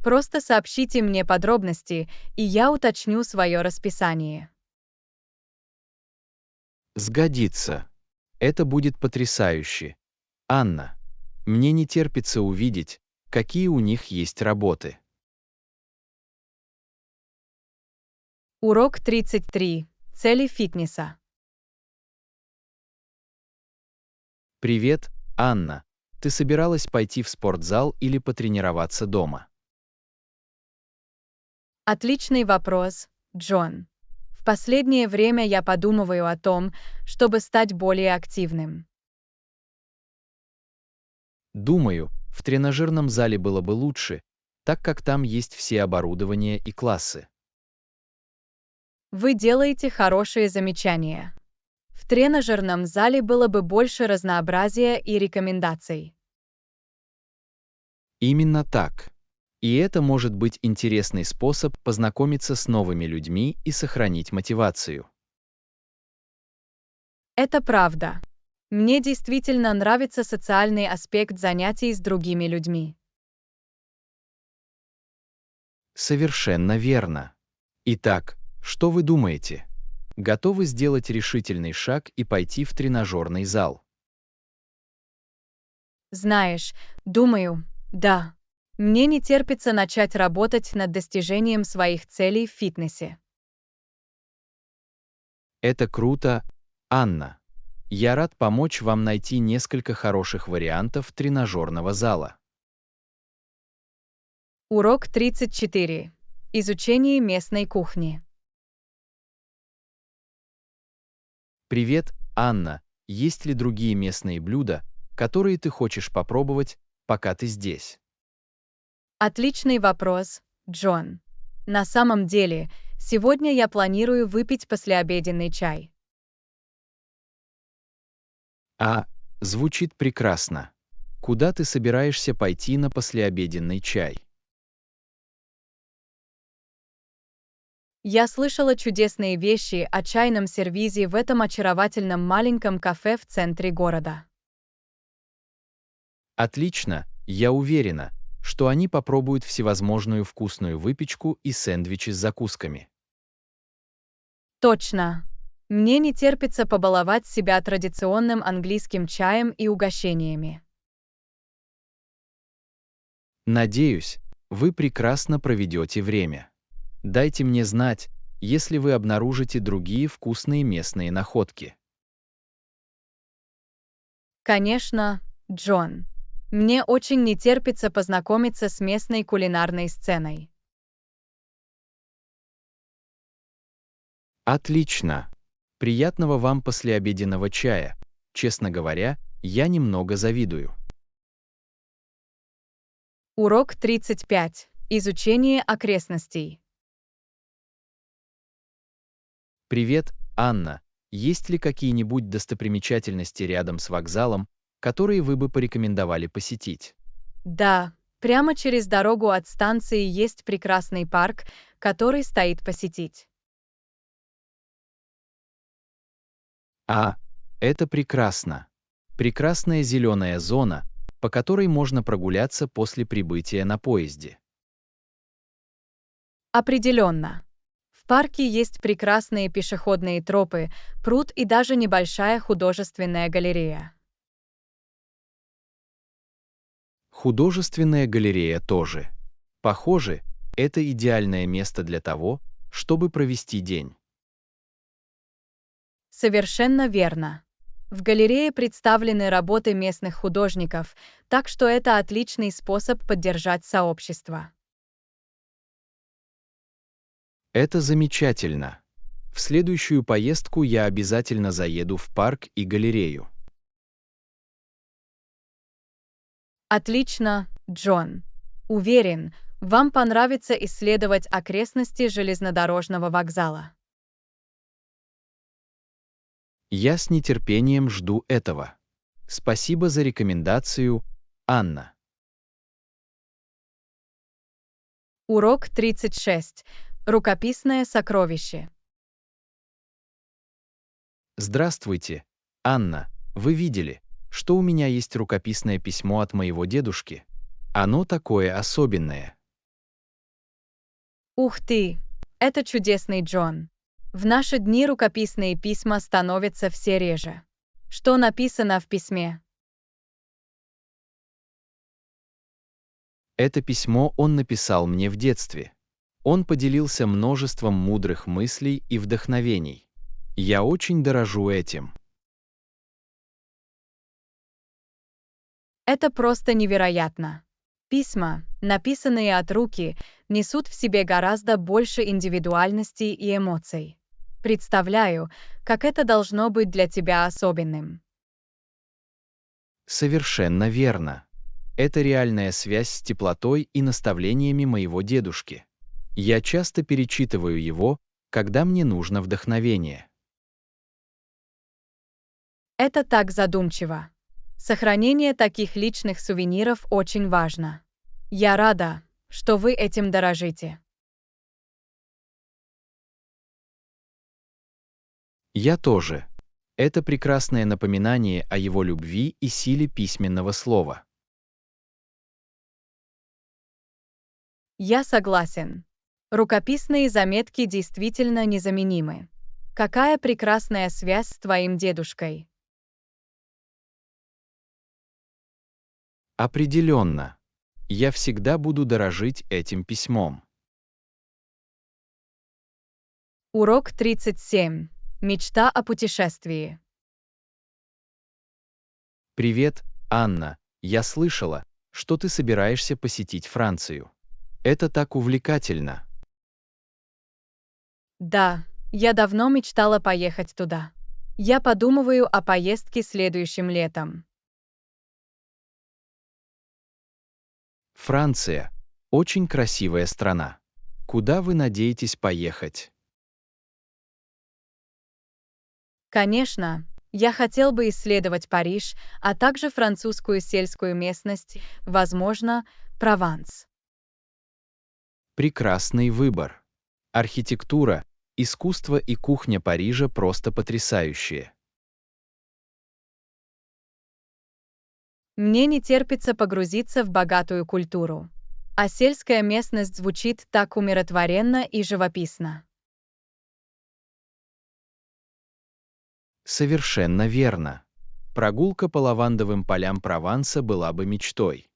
Просто сообщите мне подробности, и я уточню свое расписание. Сгодится. Это будет потрясающе. Анна, мне не терпится увидеть, какие у них есть работы. Урок 33. Цели фитнеса. Привет, Анна. Ты собиралась пойти в спортзал или потренироваться дома? Отличный вопрос, Джон. В последнее время я подумываю о том, чтобы стать более активным. Думаю, в тренажерном зале было бы лучше, так как там есть все оборудование и классы. Вы делаете хорошие замечания. В тренажерном зале было бы больше разнообразия и рекомендаций. Именно так. И это может быть интересный способ познакомиться с новыми людьми и сохранить мотивацию. Это правда. Мне действительно нравится социальный аспект занятий с другими людьми. Совершенно верно. Итак, что вы думаете? Готовы сделать решительный шаг и пойти в тренажерный зал? Знаешь, думаю, да. Мне не терпится начать работать над достижением своих целей в фитнесе. Это круто, Анна. Я рад помочь вам найти несколько хороших вариантов тренажерного зала. Урок 34. Изучение местной кухни. Привет, Анна. Есть ли другие местные блюда, которые ты хочешь попробовать, пока ты здесь? Отличный вопрос, Джон. На самом деле, сегодня я планирую выпить послеобеденный чай. А, звучит прекрасно. Куда ты собираешься пойти на послеобеденный чай? Я слышала чудесные вещи о чайном сервизе в этом очаровательном маленьком кафе в центре города. Отлично, я уверена, что они попробуют всевозможную вкусную выпечку и сэндвичи с закусками. Точно. Мне не терпится побаловать себя традиционным английским чаем и угощениями. Надеюсь, вы прекрасно проведете время. Дайте мне знать, если вы обнаружите другие вкусные местные находки. Конечно, Джон. Мне очень не терпится познакомиться с местной кулинарной сценой. Отлично. Приятного вам послеобеденного чая. Честно говоря, я немного завидую. Урок 35. Изучение окрестностей. Привет, Анна. Есть ли какие-нибудь достопримечательности рядом с вокзалом, которые вы бы порекомендовали посетить? Да, прямо через дорогу от станции есть прекрасный парк, который стоит посетить. А, это прекрасно. Прекрасная зеленая зона, по которой можно прогуляться после прибытия на поезде. Определенно. В парке есть прекрасные пешеходные тропы, пруд и даже небольшая художественная галерея. Художественная галерея тоже. Похоже, это идеальное место для того, чтобы провести день. Совершенно верно. В галерее представлены работы местных художников, так что это отличный способ поддержать сообщество. Это замечательно. В следующую поездку я обязательно заеду в парк и галерею. Отлично, Джон. Уверен, вам понравится исследовать окрестности железнодорожного вокзала. Я с нетерпением жду этого. Спасибо за рекомендацию, Анна. Урок 36. Рукописное сокровище. Здравствуйте, Анна. Вы видели, что у меня есть рукописное письмо от моего дедушки? Оно такое особенное. Ух ты! Это чудесный Джон. В наши дни рукописные письма становятся все реже. Что написано в письме? Это письмо он написал мне в детстве. Он поделился множеством мудрых мыслей и вдохновений. Я очень дорожу этим. Это просто невероятно. Письма, написанные от руки, несут в себе гораздо больше индивидуальности и эмоций. Представляю, как это должно быть для тебя особенным. Совершенно верно. Это реальная связь с теплотой и наставлениями моего дедушки. Я часто перечитываю его, когда мне нужно вдохновение. Это так задумчиво. Сохранение таких личных сувениров очень важно. Я рада, что вы этим дорожите. Я тоже. Это прекрасное напоминание о его любви и силе письменного слова. Я согласен. Рукописные заметки действительно незаменимы. Какая прекрасная связь с твоим дедушкой. Определенно. Я всегда буду дорожить этим письмом. Урок 37. Мечта о путешествии. Привет, Анна. Я слышала, что ты собираешься посетить Францию. Это так увлекательно. Да, я давно мечтала поехать туда. Я подумываю о поездке следующим летом. Франция. Очень красивая страна. Куда вы надеетесь поехать? Конечно, я хотел бы исследовать Париж, а также французскую сельскую местность, возможно, Прованс. Прекрасный выбор. Архитектура, искусство и кухня Парижа просто потрясающие. Мне не терпится погрузиться в богатую культуру. А сельская местность звучит так умиротворенно и живописно. Совершенно верно. Прогулка по лавандовым полям Прованса была бы мечтой.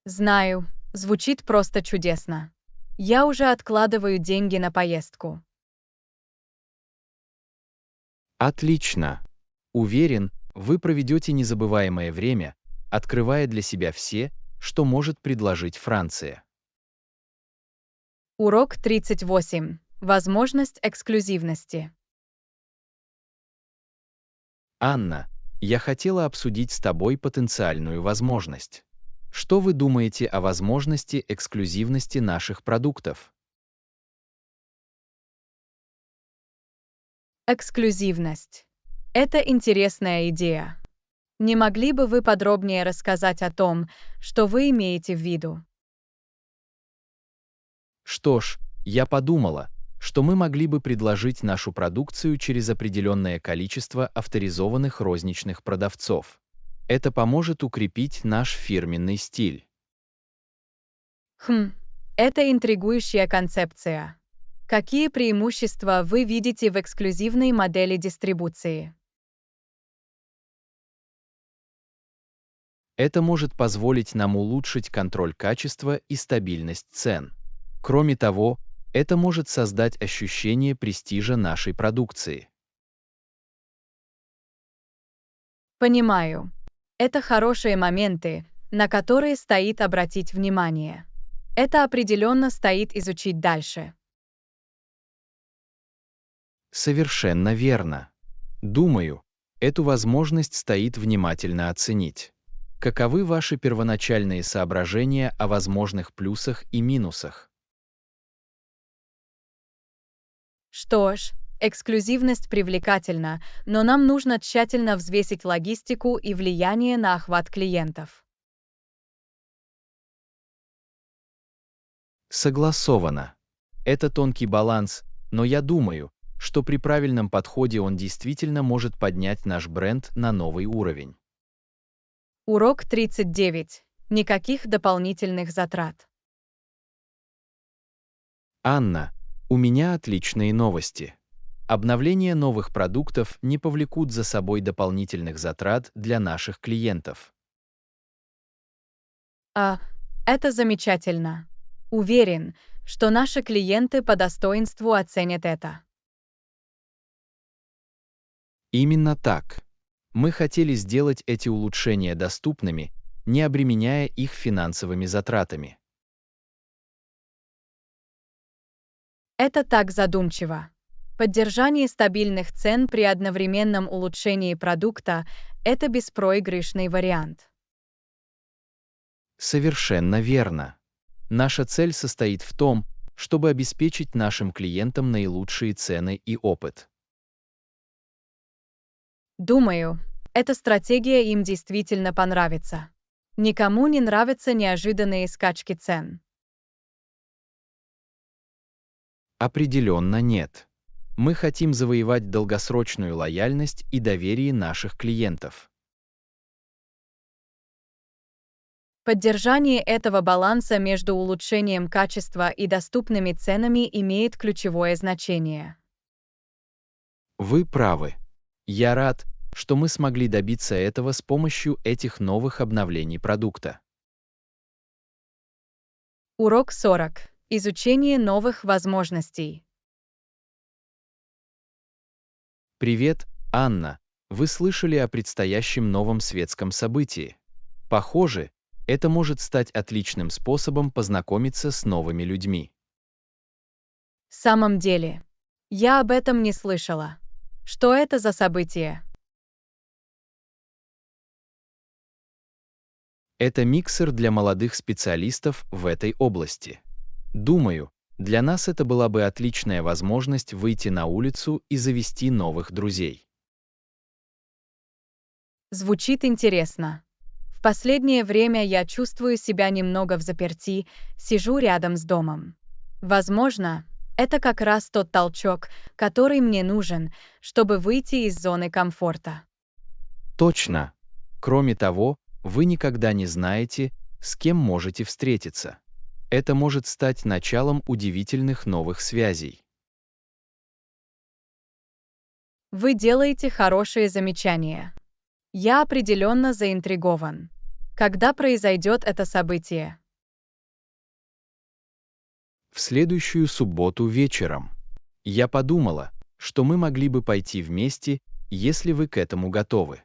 Знаю, звучит просто чудесно. Я уже откладываю деньги на поездку. Отлично. Уверен, вы проведете незабываемое время, открывая для себя все, что может предложить Франция. Урок 38. Возможность эксклюзивности. Анна, я хотела обсудить с тобой потенциальную возможность. Что вы думаете о возможности эксклюзивности наших продуктов? Эксклюзивность. Это интересная идея. Не могли бы вы подробнее рассказать о том, что вы имеете в виду? Что ж, я подумала, что мы могли бы предложить нашу продукцию через определенное количество авторизованных розничных продавцов. Это поможет укрепить наш фирменный стиль. Это интригующая концепция. Какие преимущества вы видите в эксклюзивной модели дистрибуции? Это может позволить нам улучшить контроль качества и стабильность цен. Кроме того, это может создать ощущение престижа нашей продукции. Понимаю. Это хорошие моменты, на которые стоит обратить внимание. Это определенно стоит изучить дальше. Совершенно верно. Думаю, эту возможность стоит внимательно оценить. Каковы ваши первоначальные соображения о возможных плюсах и минусах? Что ж, эксклюзивность привлекательна, но нам нужно тщательно взвесить логистику и влияние на охват клиентов. Согласовано. Это тонкий баланс, но я думаю, что при правильном подходе он действительно может поднять наш бренд на новый уровень. Урок 39. Никаких дополнительных затрат. Анна, у меня отличные новости. Обновление новых продуктов не повлекут за собой дополнительных затрат для наших клиентов. А, это замечательно. Уверен, что наши клиенты по достоинству оценят это. Именно так. Мы хотели сделать эти улучшения доступными, не обременяя их финансовыми затратами. Это так задумчиво. Поддержание стабильных цен при одновременном улучшении продукта– это беспроигрышный вариант. Совершенно верно. Наша цель состоит в том, чтобы обеспечить нашим клиентам наилучшие цены и опыт. Думаю, Эта стратегия им действительно понравится. Никому не нравятся неожиданные скачки цен. Определенно нет. Мы хотим завоевать долгосрочную лояльность и доверие наших клиентов. Поддержание этого баланса между улучшением качества и доступными ценами имеет ключевое значение. Вы правы. Я рад, что мы смогли добиться этого с помощью этих новых обновлений продукта. Урок 40. Изучение новых возможностей. Привет, Анна. Вы слышали о предстоящем новом светском событии? Похоже, это может стать отличным способом познакомиться с новыми людьми. В самом деле, я об этом не слышала. Что это за событие? Это миксер для молодых специалистов в этой области. Думаю, для нас это была бы отличная возможность выйти на улицу и завести новых друзей. Звучит интересно. В последнее время я чувствую себя немного взаперти, сижу рядом с домом. Возможно, это как раз тот толчок, который мне нужен, чтобы выйти из зоны комфорта. Точно. Кроме того, вы никогда не знаете, с кем можете встретиться. Это может стать началом удивительных новых связей. Вы делаете хорошие замечания. Я определенно заинтригован. Когда произойдет это событие? В следующую субботу вечером. Я подумала, что мы могли бы пойти вместе, если вы к этому готовы.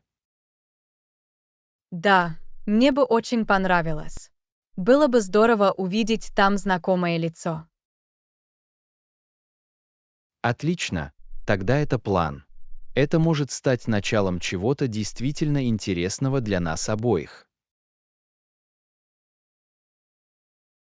Да, мне бы очень понравилось. Было бы здорово увидеть там знакомое лицо. Отлично, тогда это план. Это может стать началом чего-то действительно интересного для нас обоих.